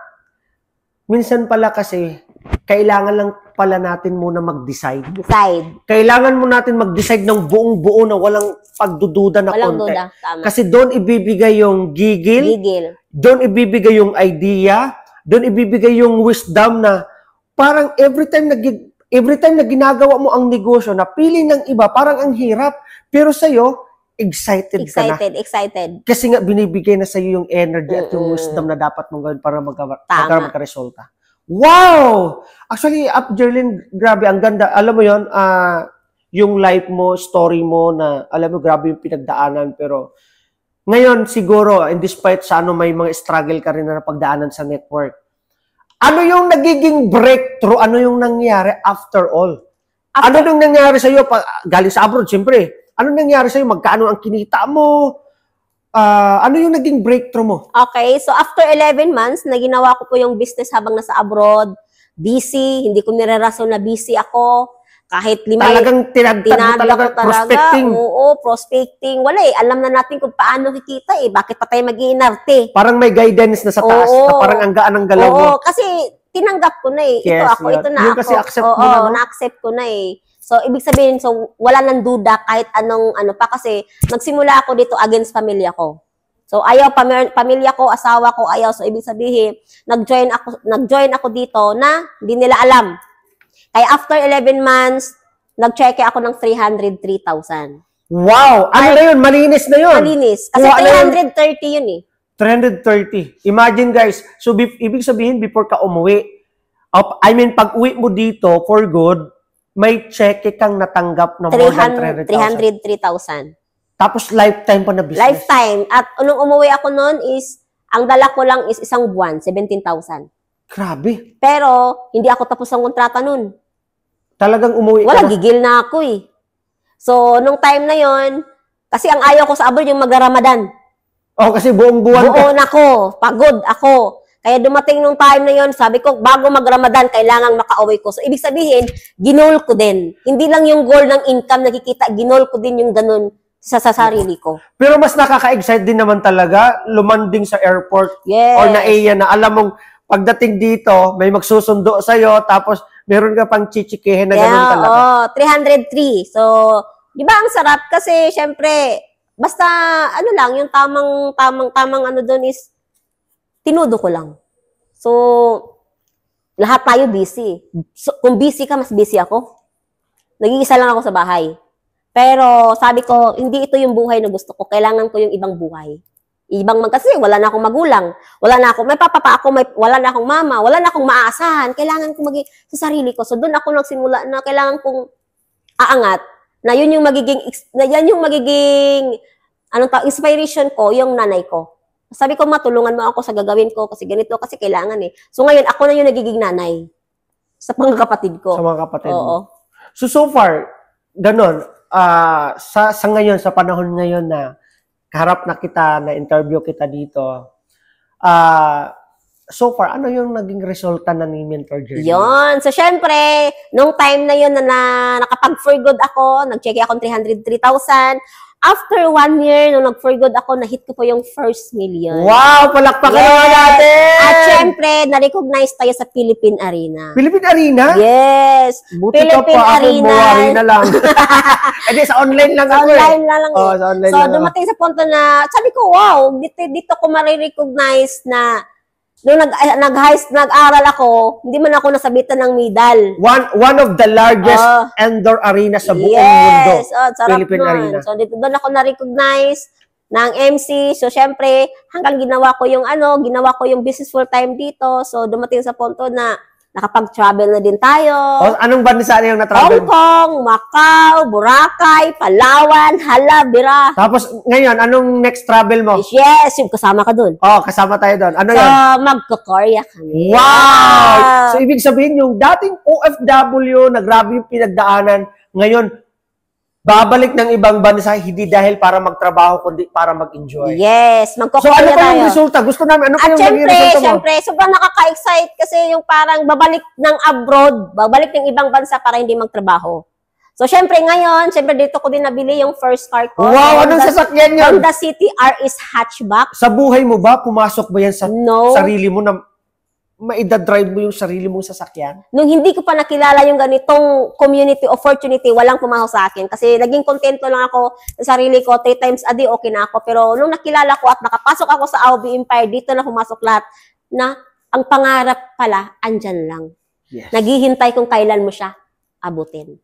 minsan pala kasi, kailangan lang pala natin muna mag-decide. Decide. Kailangan mo natin mag-decide ng buong-buo na walang pagdududa na Walang konti. duda. Tama. Kasi doon ibibigay yung gigil, doon ibibigay yung idea, doon ibibigay yung wisdom na parang every time na ginagawa mo ang negosyo na piling ng iba, parang ang hirap. Pero sa'yo, excited ka na. Excited. Kasi nga binibigay na sa'yo yung energy at yung wisdom na dapat mong gawin para magkaresulta. Wow! Actually, Jerlyn, grabe, ang ganda. Alam mo yon, yung life mo, story mo na, alam mo, grabe yung pinagdaanan. Pero ngayon, siguro, in despite sa may mga struggle ka rin na napagdaanan sa network, ano yung nagiging breakthrough? Ano yung nangyari after all? Ano yung nangyari sa'yo? Galing sa abroad, siyempre. Ano nangyari sa'yo? Magkano ang kinita mo? Ano yung naging breakthrough mo? Okay, so after 11 months, na ginawa ko po yung business habang nasa abroad, busy, hindi ko nirerason na busy ako. Kahit talagang tinagtag mo talaga, prospecting. Oo, prospecting. Wala alam na natin kung paano kikita Bakit pa tayo mag-iinarte? Parang may guidance na sa taas, na parang ang gaan ng galaw mo. Oo, kasi tinanggap ko na Yes, ito ako, ito na yung ako. kasi accept mo na, no? Na-accept ko na So, ibig sabihin, wala nang duda kahit anong pa kasi nagsimula ako dito against pamilya ko. So, ayaw pamilya ko, asawa ko, ayaw. So, ibig sabihin, nag-join ako dito na hindi nila alam. Kaya after 11 months, nag-check ako ng 303,000. Wow! Ano na yun? Malinis na yun? Malinis. Kasi 330 yun 330. Imagine guys, so ibig sabihin before ka umuwi, pag uwi mo dito for good, may check kang natanggap na more than 303,000. Tapos lifetime pa na business. Lifetime. At nung umuwi ako noon is, ang dala ko lang is isang buwan, 17,000. Grabe. Pero, hindi ako tapos ang kontrata nun. Talagang umuwi Wala, gigil na ako So, nung time na yon, kasi ang ayaw ko sa abroad yung mag-Ramadan. Kasi buong buwan ka. Buon ako, pagod ako. Kaya dumating nung time na yon, sabi ko, bago mag-Ramadan, kailangan makauwi ko. So, ibig sabihin, ginol ko din. Hindi lang yung goal ng income nakikita, ginol ko din yung ganun sa sarili ko. Pero mas nakaka-excite din naman talaga, lumanding sa airport or na alam mong, pagdating dito, may magsusundo sa'yo, tapos meron ka pang chichikihin na ganun talaga. 303. So, di ba ang sarap? Kasi, syempre, basta, yung tamang doon is, tinudo ko lang. So, lahat tayo busy. So, kung busy ka, mas busy ako. Nag-iisa lang ako sa bahay. Pero, sabi ko, hindi ito yung buhay na gusto ko. Kailangan ko yung ibang buhay. Kasi wala na akong magulang, may papa pa ako, wala na akong mama, wala na akong maaasahan, kailangan ko sa sarili ko. So doon ako nagsimula na kailangan kong aangat, na yan yung magiging inspiration ko, yung nanay ko. Sabi ko, matulungan mo ako sa gagawin ko, kasi ganito, kasi kailangan So ngayon, ako na yung nagiging nanay sa mga kapatid ko. Sa mga kapatid mo. So far, ganun, sa ngayon, sa panahon ngayon na kaharap na kita, na interview kita dito, so far, ano yung naging resulta na ni Mentor Journey? Yon. So, syempre, nung time na yun na nakapag-for good ako, nag-check akong 303,000. After 1 year, nung nag-for good ako, na-hit ko po yung first million. Wow! Palakpakan naman natin! At syempre, na-recognize tayo sa Philippine Arena. Philippine Arena? Yes! Buti Philippine ka pa, Arena. ako Arena lang. Edi, sa online lang ako Online lang. Oh, sa online So, lang ako. dumating sa punto na, sabi ko, wow, dito ko marirecognize na nung nag-aral ako, hindi man ako nasabitan ng medal. One of the largest indoor arena sa buong mundo. Yes, sarap Philippine nun. Arena. So, doon ako na-recognize ng MC. So, syempre, hanggang ginawa ko yung business full-time dito. So, dumating sa punto na nakapag-travel na din tayo. Anong bansa na yung na-travel? Hong Kong, Macau, Boracay, Palawan, Hala, Bira. Tapos, ngayon, anong next travel mo? Yes, yung kasama ka dun. Kasama tayo doon. Ano So, yan? magko-Korea kami. Wow! So, ibig sabihin, yung dating OFW na grabe yung pinagdaanan, ngayon, babalik ng ibang bansa, hindi dahil para magtrabaho, kundi para mag-enjoy. Yes, So, magko-Korea ano pa tayo. yung resulta? Gusto namin, ano pa At yung naging resulta mo? syempre, sobrang nakaka-excite kasi yung parang babalik ng abroad, babalik ng ibang bansa para hindi magtrabaho. So, syempre ngayon, syempre dito ko din nabili yung first car ko. Wow, anong sasakyan yun? Honda City RS hatchback. Sa buhay mo ba, pumasok ba yan sa No. sarili mo na maida-drive mo yung sarili mong sasakyan? Nung hindi ko pa nakilala yung ganitong community opportunity, walang pumasok sa akin. Kasi naging kontento lang ako sa sarili ko, 3 times a day, okay na ako. Pero nung nakilala ko at nakapasok ako sa AOB Empire, dito na pumasok lahat, na ang pangarap pala, andyan lang. Yes. Naghihintay kung kailan mo siya abutin.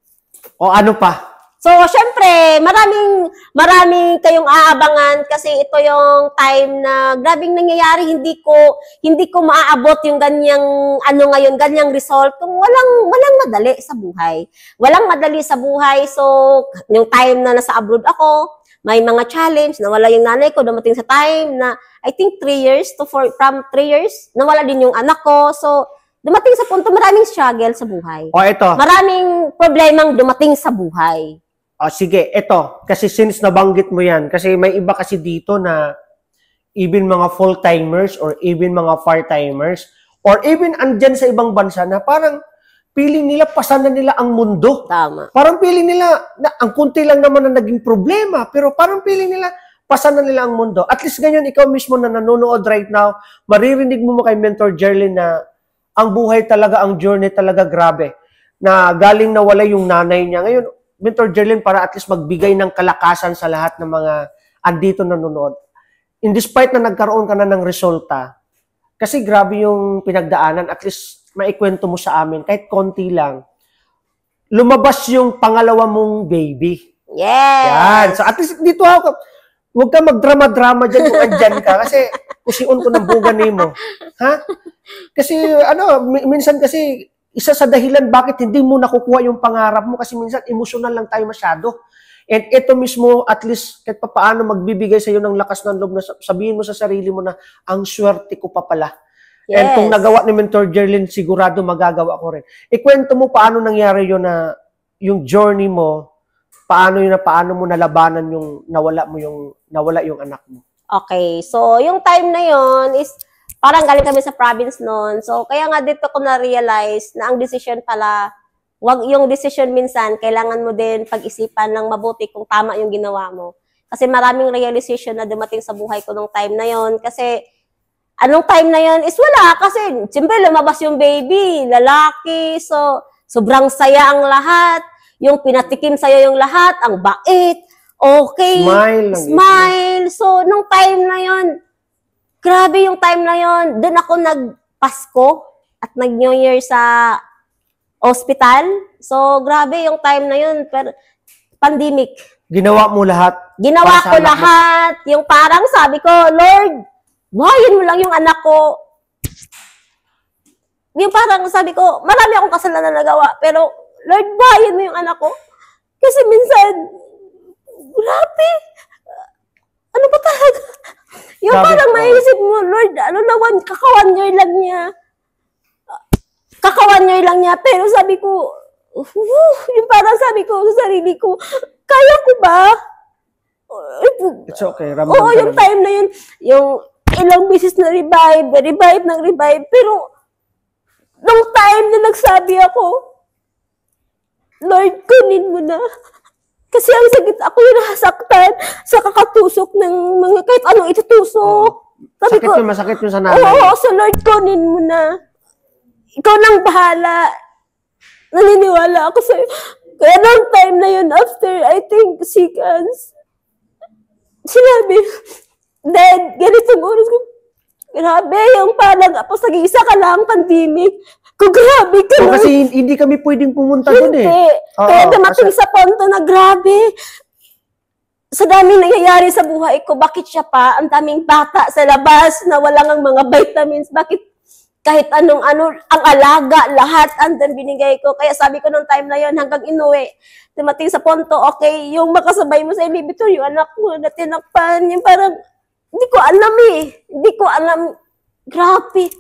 O ano pa? So, syempre, maraming kayong aabangan kasi ito yung time na grabing nangyayari, hindi ko maaabot yung ganyang result kung walang madali sa buhay. Walang madali sa buhay. So, yung time na nasa abroad ako, may mga challenge, nawala yung nanay ko, dumating sa time na I think 3 years from 3 years, nawala din yung anak ko. So, dumating sa punto, maraming struggle sa buhay. O ito. Maraming problemang dumating sa buhay. Sige, ito. Kasi since nabanggit mo yan, kasi may iba kasi dito na even mga full-timers or even mga part-timers or even andyan sa ibang bansa na parang feeling nila pasanan nila ang mundo. Tama. Parang feeling nila na ang kunti lang naman na naging problema, pero parang feeling nila pasanan nila ang mundo. At least ganyan, ikaw mismo na nanonood right now, maririnig mo kay Mentor Jerlyn na ang buhay talaga, ang journey talaga grabe. Na galing na wala yung nanay niya. Ngayon, Mentor Jerlyn, para at least magbigay ng kalakasan sa lahat ng mga andito nanonood. In despite na nagkaroon ka na ng resulta, kasi grabe yung pinagdaanan, at least maikwento mo sa amin, kahit konti lang, lumabas yung pangalawa mong baby. Yes! Yan. So at least dito ako, huwag ka magdrama-drama dyan kung andyan ka, kasi kusiun ko ng bugan mo. Ha? Kasi minsan kasi, isa sa dahilan bakit hindi mo nakukuha yung pangarap mo kasi minsan emotional lang tayo masyado. And ito mismo, at least, kahit paano magbibigay sa iyo ng lakas ng loob na sabihin mo sa sarili mo na, ang swerte ko pa pala. Yes. And kung nagawa ni Mentor Jerlyn, sigurado magagawa ko rin. Ikwento mo paano nangyari yun na yung journey mo, paano mo nalabanan yung nawala yung anak mo. Okay, so yung time na yon is parang galing kami sa province noon. So, kaya nga dito ko na-realize na ang decision pala, wag yung decision minsan, kailangan mo din pag-isipan ng mabuti kung tama yung ginawa mo. Kasi maraming realization na dumating sa buhay ko nung time na yon. Kasi, anong time na yon is wala. Kasi, siyempre, lumabas yung baby, lalaki. So, sobrang saya ang lahat. Yung pinatikim sa'yo yung lahat, ang bait. Okay. Smile. So, nung time na yon, grabe yung time na yon. Doon ako nagpasko at nag-New Year sa hospital. So, grabe yung time na yun. Pero, pandemic. Ginawa mo lahat? Ginawa ko lahat. Yung parang sabi ko, Lord, buhayin mo lang yung anak ko. Yung parang sabi ko, marami akong kasalanan na nagawa. Pero, Lord, buhayin mo yung anak ko. Kasi minsan, grabe. Ano ba talaga? Yung parang maisip mo, Lord, kaka-1 year lang niya. Kaka-1 year lang niya. Pero sabi ko, yung parang sabi ko sa sarili ko, kaya ko ba? It's okay. Oo, yung time na yun, yung ilang beses na revive ng revive. Pero, nung time na nagsabi ako, Lord, kunin mo na. Kasi ang sakit, ako yung nasaktan sa kakatusok ng mga kahit anong itutusok. Sabi ko, masakit yun sa nanay. oo, so Lord, kunin mo na. Ikaw nang bahala. Naniniwala ako sa'yo. Kaya nung time na yun, after, I think, seconds, sinabi, Dad, ganitong oras ko, grabe, yung parang, tapos nag-iisa ka lang, pandemic. Kung grabe ka So, kasi hindi kami pwedeng pumunta doon eh. Hindi. Kaya dumating sa punto na grabe. Sa daming nangyayari sa buhay ko, bakit siya pa? Ang daming bata sa labas na walang ang mga vitamins. Bakit kahit anong-ano, ang alaga, lahat, andang binigay ko. Kaya sabi ko nung time na yon hanggang inuwi, dumating sa punto, okay, yung makasabay mo sa inhibitor, yung anak mo na tinakpan, yung parang, hindi ko alam eh. Hindi ko alam. Grabe.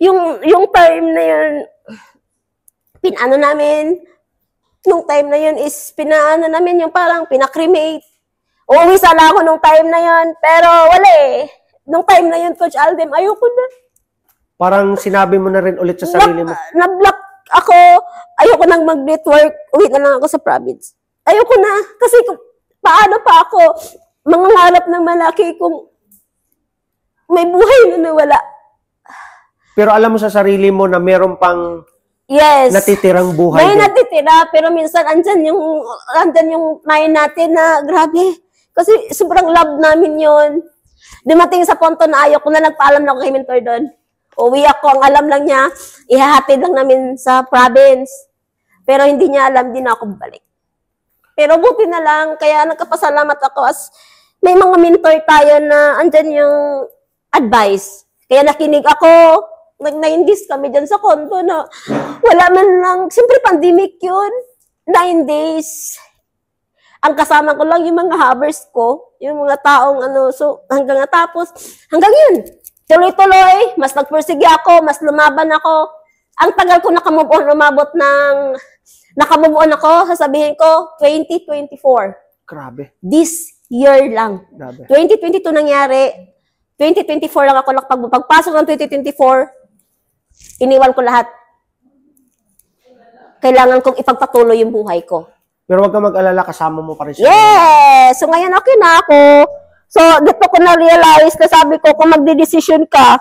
Yung time na yun, pinano namin, nung time na yun is, pinaano namin yung parang pinakremate. Uuwi sana ako nung time na yun, pero wala eh. Nung time na yun, Coach Aldem, ayoko na. Parang sinabi mo na rin ulit sa sarili mo. Na-block ako, ayoko nang mag-network, uwi na lang ako sa province. Ayoko na, kasi paano pa ako mangangarap ng malaki kung may buhay na nawala. Pero alam mo sa sarili mo na meron pang natitirang buhay. May natitira, pero minsan andyan yung mind natin na grabe. Kasi sobrang love namin yun. Dumating sa punto na ayoko na, nagpaalam na ako kay mentor doon. Uwi ako, ang alam lang niya, ihahatid lang namin sa province. Pero hindi niya alam, di na ako balik. Pero buti na lang, kaya nagkapasalamat ako as may mga mentor tayo na andyan yung advice. Kaya nakinig ako, nag-9 days kami dyan sa condo na wala man lang, siyempre pandemic yun, 9 days. Ang kasama ko lang yung mga havers ko, yung mga taong so hanggang natapos, hanggang yun. Tuloy-tuloy, mas nagpursige ako, mas lumaban ako. Ang tagal ko nakamove on, nakamove on ako, sasabihin ko, 2024. Grabe. This year lang. Grabe. 2022 nangyari, 2024 lang ako pagpasok ng 2024, iniwan ko lahat. Kailangan kong ipagpatuloy yung buhay ko. Pero wag ka mag-alala, kasama mo pa rin siya. Yes! So ngayon okay na ako. So, dito ko na-realize na sabi ko, kung magde-decision ka,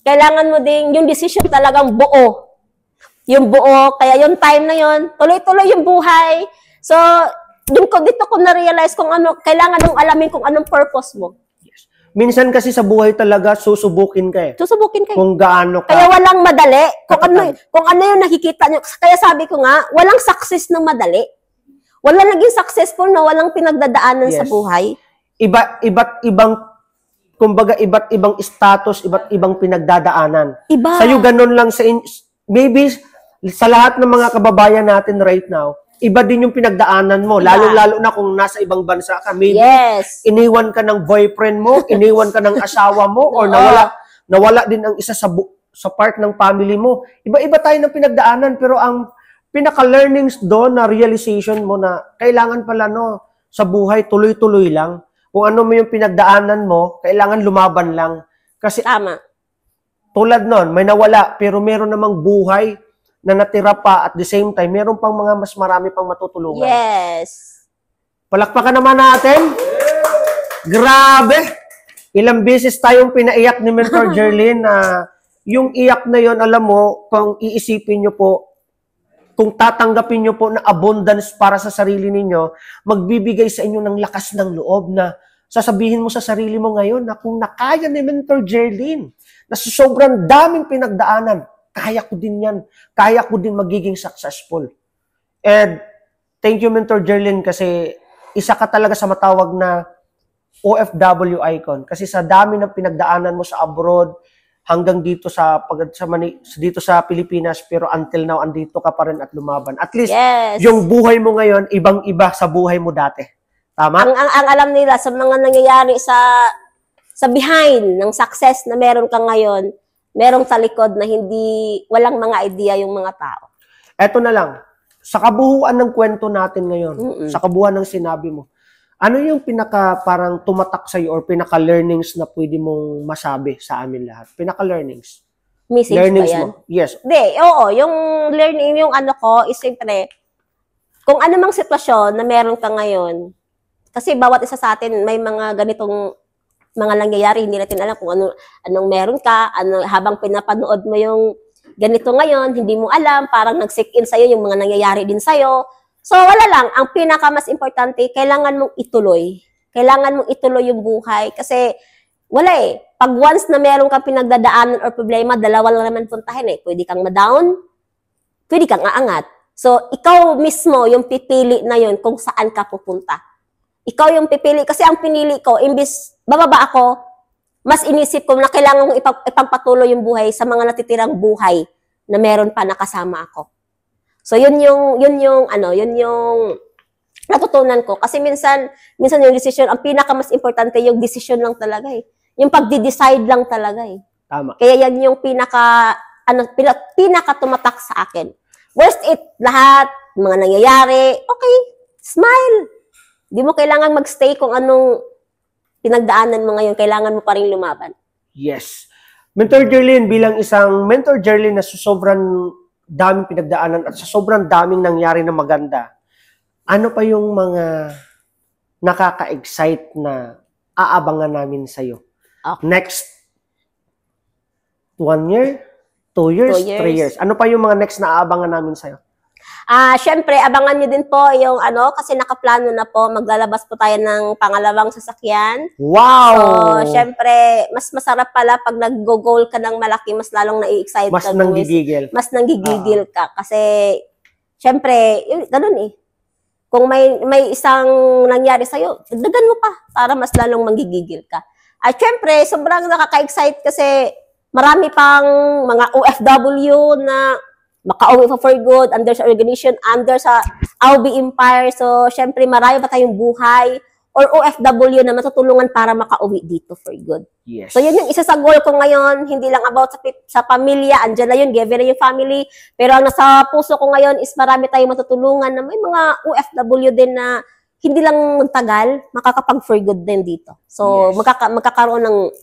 kailangan mo din yung decision talagang buo. Yung buo, kaya yung time na yon, tuloy-tuloy yung buhay. So, dito ko na-realize kung kailangan mong alamin kung anong purpose mo. Yes. Minsan kasi sa buhay talaga, susubukin ka eh. Susubukin kayo. Kung gaano ka. Kaya walang madali. Kung ano yung nakikita nyo. Kaya sabi ko nga, walang success ng madali. Walang naging successful na walang pinagdadaanan sa buhay. Iba't ibang status, iba't ibang pinagdadaanan. Iba. Sa'yo ganun lang maybe sa lahat ng mga kababayan natin right now, iba din yung pinagdaanan mo. Lalo-lalo na kung nasa ibang bansa ka. Maybe iniwan ka ng boyfriend mo, iniwan ka ng asawa mo, or nawala din ang isa sa part ng family mo. Iba-iba tayo ng pinagdaanan, pero ang pinaka-learnings doon na realization mo na kailangan pala sa buhay, tuloy-tuloy lang. Kung ano mo yung pinagdaanan mo, kailangan lumaban lang. Kasi tama. Tulad nun, may nawala, pero meron namang buhay na natira pa at the same time, meron pang mga mas marami pang matutulungan. Yes. Palakpakan naman natin. Grabe! Ilang beses tayong pinaiyak ni Mentor Jerlyn na yung iyak na yon, alam mo, kung iisipin nyo po, kung tatanggapin nyo po na abundance para sa sarili ninyo, magbibigay sa inyo ng lakas ng loob na sasabihin mo sa sarili mo ngayon na kung nakaya ni Mentor Jerlyn, na sobrang daming pinagdaanan, kaya ko din yan. Kaya ko din magiging successful. And thank you, Mentor Jerlyn, kasi isa ka talaga sa matawag na OFW icon. Kasi sa dami ng pinagdaanan mo sa abroad, hanggang dito dito sa Pilipinas, pero until now, andito ka pa rin at lumaban. At least, yung buhay mo ngayon, ibang-iba sa buhay mo dati. Tama? Ang alam nila sa mga nangyayari sa behind ng success na meron ka ngayon, merong sa likod na walang mga idea yung mga tao. Eto na lang, sa kabuuan ng kwento natin ngayon, sa kabuuan ng sinabi mo, Ano yung pinaka parang tumatak sa'yo or pinaka-learnings na pwede mong masabi sa amin lahat? Pinaka-learnings. Message Learnings ba yan? mo. Yes. Hindi, oo. Yung learning, yung ano ko, is siyempre, kung ano mang sitwasyon na meron ka ngayon, kasi bawat isa sa atin may mga ganitong mga nangyayari, hindi natin alam kung anong meron ka, habang pinapanood mo yung ganito ngayon, hindi mo alam, parang nag-sink-in sa'yo yung mga nangyayari din sa'yo. So, wala lang. Ang pinaka mas importante, kailangan mong ituloy. Kailangan mong ituloy yung buhay. Kasi, wala eh. Pag once na meron kang pinagdadaanan or problema, dalawa lang naman puntahin eh. Pwede kang ma-down, pwede kang aangat. So, ikaw mismo yung pipili na yun kung saan ka pupunta. Ikaw yung pipili. Kasi ang pinili ko, imbis bababa ako, mas inisip ko na kailangan kong ipagpatuloy yung buhay sa mga natitirang buhay na meron pa nakasama ako. So, yun yung natutunan ko. Kasi minsan yung decision, ang pinaka mas importante yung decision lang talaga eh. Yung pagdi-decide lang talaga eh. Tama. Kaya yan yung pinaka tumatak sa akin. Worst it, lahat, mga nangyayari, okay, smile. Di mo kailangan magstay kung anong pinagdaanan mo ngayon, kailangan mo pa rin lumaban. Yes. Mentor Jerlyn, bilang isang Mentor Jerlyn na sobrang daming pinagdaanan at sa sobrang daming nangyari na maganda, ano pa yung mga nakaka-excite na aabangan namin sa'yo? Okay. Next 1 year, 2 years, 3 years. Ano pa yung mga next na aabangan namin sa'yo? Syempre, abangan nyo din po yung kasi nakaplano na po, maglalabas po tayo ng pangalawang sasakyan. Wow! So, syempre, mas masarap pala pag nag-goal ka ng malaki, mas lalong na-excite ka. Mas nanggigigil. Mas nanggigigil ka. Kasi, syempre, ganun eh. Kung may isang nangyari sa'yo, dagdagan mo pa para mas lalong manggigigil ka. At syempre, sobrang nakaka-excite kasi marami pang mga OFW na makauwi pa for good, under sa organization, under sa AUB Empire. So, syempre, marami pa tayong buhay or OFW na matutulungan para makauwi dito for good. Yes. So, yun yung isa sa goal ko ngayon. Hindi lang about sa pamilya. Andyan na yun, given na yung family. Pero ang nasa puso ko ngayon is marami tayong matutulungan na may mga OFW din na hindi lang magtagal, makakapag for good din dito. So, Yes. magkakaroon ng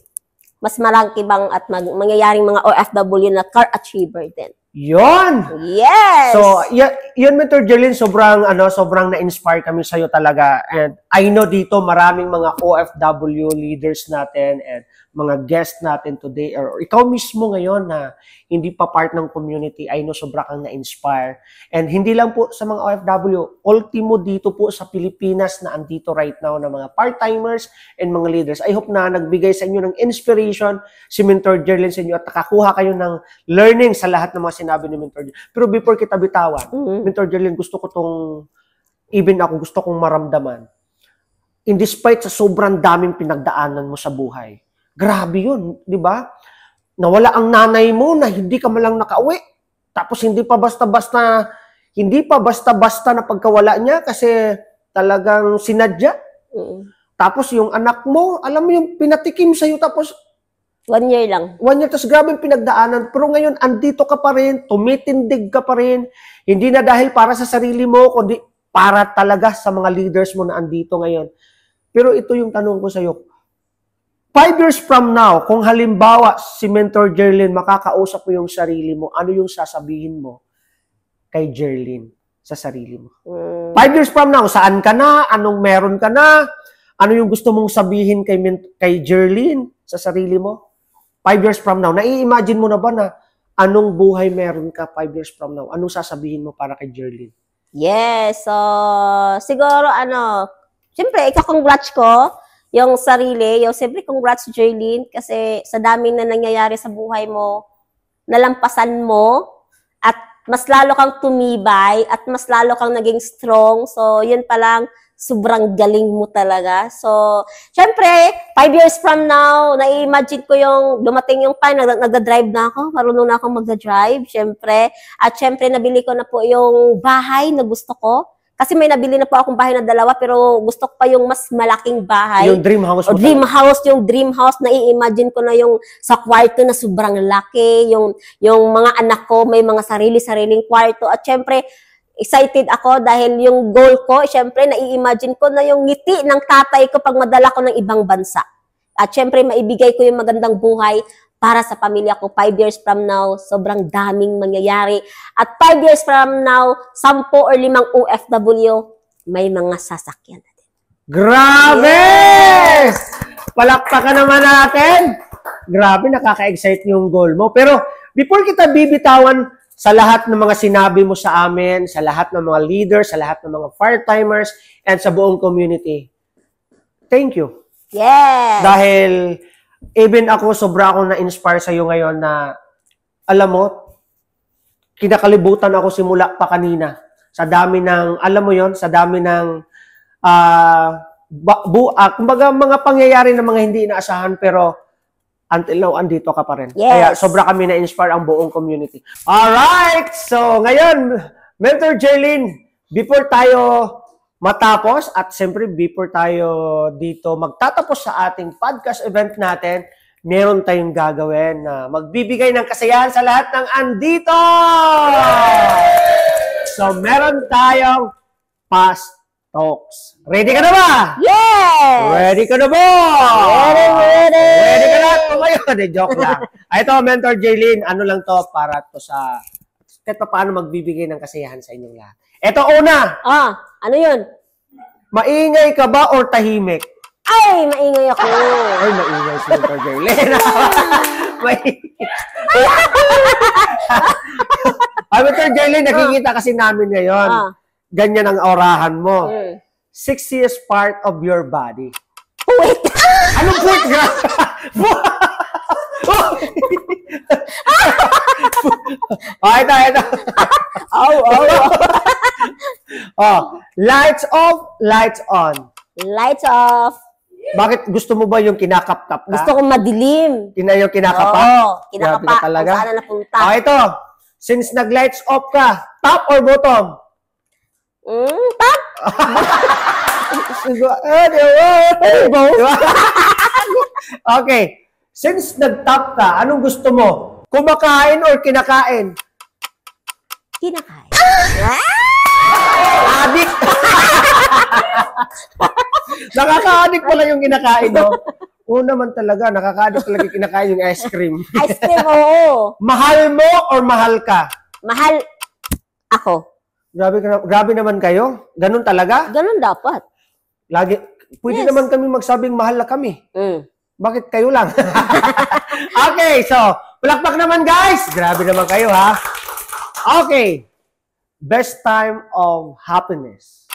mas malaki bang at mangyayaring mga OFW na car achiever din. Yon! Yes! So, yun Mentor Jerlyn, sobrang na-inspire kami sa'yo talaga. And I know dito maraming mga OFW leaders natin and mga guests natin today or ikaw mismo ngayon na hindi pa part ng community, I know sobra kang na-inspire. And hindi lang po sa mga OFW, ultimo dito po sa Pilipinas na andito right now na mga part-timers and mga leaders. I hope na nagbigay sa inyo ng inspiration si Mentor Jerlyn sa inyo at nakakuha kayo ng learning sa lahat ng mga sinabi ni Mentor Jerlyn. Pero before kita bitawan, Mentor Jerlyn, gusto kong maramdaman. In despite sa sobrang daming pinagdaanan mo sa buhay, grabe yun, di ba? Nawala ang nanay mo na hindi ka malang nakauwi. Tapos hindi pa basta-basta na pagkawala niya kasi talagang sinadya. Tapos yung anak mo, alam mo yung pinatikim sa'yo tapos 1 year lang. 1 year, tapos grabe yung pinagdaanan. Pero ngayon, andito ka pa rin, tumitindig ka pa rin. Hindi na dahil para sa sarili mo, kundi para talaga sa mga leaders mo na andito ngayon. Pero ito yung tanong ko sa'yo. 5 years from now, kung halimbawa si Mentor Jerlyn, makakausap mo yung sarili mo, ano yung sasabihin mo kay Jerlyn sa sarili mo? 5 years from now, saan ka na? Anong meron ka na? Ano yung gusto mong sabihin kay Jerlyn sa sarili mo? 5 years from now, nai-imagine mo na ba na anong buhay meron ka 5 years from now? Anong sasabihin mo para kay Jerlyn? Yes, so siguro siyempre, ika-congrats ko yung sarili, siyempre congrats Jerlyn kasi sa daming na nangyayari sa buhay mo, nalampasan mo at mas lalo kang tumibay at mas lalo kang naging strong. So, yun pa lang, sobrang galing mo talaga. So, syempre, 5 years from now, na-imagine ko yung dumating yung time, nagda-drive na ako, marunong na akong magda-drive, syempre. At syempre, nabili ko na po yung bahay na gusto ko. Kasi may nabili na po akong bahay na 2, pero gusto ko pa yung mas malaking bahay. Yung dream house mo. Yung dream house, na-i-imagine ko na yung sa kwarto na sobrang laki, yung mga anak ko may mga sarili-sariling kwarto. At syempre, excited ako dahil yung goal ko, syempre, nai-imagine ko na yung ngiti ng tatay ko pag madala ko ng ibang bansa. At syempre, maibigay ko yung magandang buhay para sa pamilya ko. 5 years from now, sobrang daming mangyayari. At 5 years from now, 10 or 5 OFW, may mga sasakyan natin. Grabe! Yes! Palakpakan naman natin. Grabe, nakaka-excite yung goal mo. Pero before kita bibitawan sa lahat ng mga sinabi mo sa amin, sa lahat ng mga leaders, sa lahat ng mga fire-timers, and sa buong community, thank you. Yes! Dahil even ako, sobra akong na-inspire sa iyo ngayon na, alam mo, kinakalibutan ako simula pa kanina. Sa dami ng, alam mo yon, sa dami ng, kumbaga mga pangyayari na mga hindi inaasahan, pero until now, andito ka pa rin. Yes. Kaya sobra kami na-inspire ang buong community. Alright! So, ngayon, Mentor Jerlyn, before tayo matapos, at siyempre before tayo dito magtatapos sa ating podcast event natin, meron tayong gagawin na magbibigay ng kasiyahan sa lahat ng andito! So, meron tayong Past Talks. Ready ka na ba? Yes! Ready ka na ba? Ready! Ready ka na? Tumayo. Joke lang. Ito, Mentor Jerlyn, ano lang to para to sa kahit pa paano magbibigay ng kasiyahan sa inyong lahat. Ito una, Ano yun? maingay ka ba or tahimik? Ay, maingay ako. Ay, maingay si Mentor Jerlyn. Mentor Jerlyn, nakikita kasi namin ngayon. Ganyan ang orahan mo. 60th part of your body. Wait! Anong point? Ito. Lights off, lights on. Lights off. Bakit gusto mo ba yung kinakap-kap ka? Gusto kong madilim. Yung kinakapa? Oo, Grabe kinakapa. ka talaga. Kung saan na napunta. Ito. Since nag-lights off ka, top or bottom? Top? Okay. Since nag-top ka, anong gusto mo? Kumakain or kinakain? Kinakain. Adik! Nakaka-addict pala yung kinakain, no? Oo naman talaga, nakaka-addict talaga yung kinakain yung ice cream. Ice cream, oo. Mahal mo or mahal ka? Mahal ako. Grabe naman kayo. Ganun talaga? Ganun dapat. Pwede Yes. naman kami magsabing mahal na kami. Bakit kayo lang? Okay, so, palakpak naman guys. Grabe naman kayo, ha? Okay. Best time of happiness.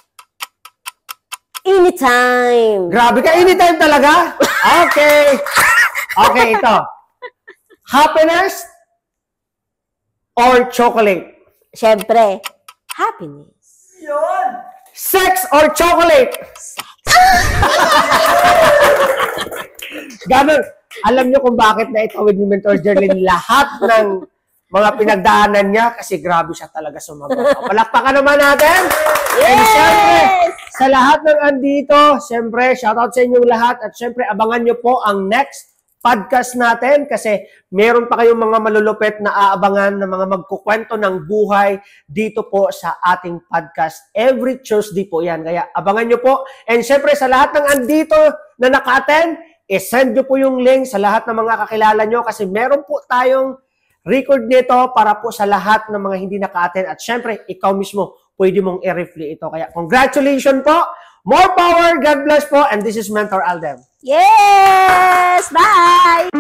Anytime. Grabe ka, anytime talaga? Okay. Okay, ito. Happiness or chocolate? Siyempre, happiness. Sex or chocolate? Ganun. Alam nyo kung bakit na itawid ni Mentor Jerlyn lahat ng mga pinagdaanan niya kasi grabe siya talaga sumagot. Palakpakan naman natin. Yes! And syempre, sa lahat ng andito, syempre, shoutout sa inyong lahat at syempre, abangan nyo po ang next podcast natin kasi meron pa kayong mga malulupit na aabangan na mga magkukwento ng buhay dito po sa ating podcast. Every Tuesday po yan. Kaya abangan nyo po. And syempre, sa lahat ng andito na naka-attend, send nyo po yung link sa lahat ng mga kakilala nyo kasi meron po tayong record nito para po sa lahat ng mga hindi naka-attend. At syempre, ikaw mismo, pwede mong i-reflect ito. Kaya congratulations po. More power. God bless po. And this is Mentor Aldem. Yes! Bye!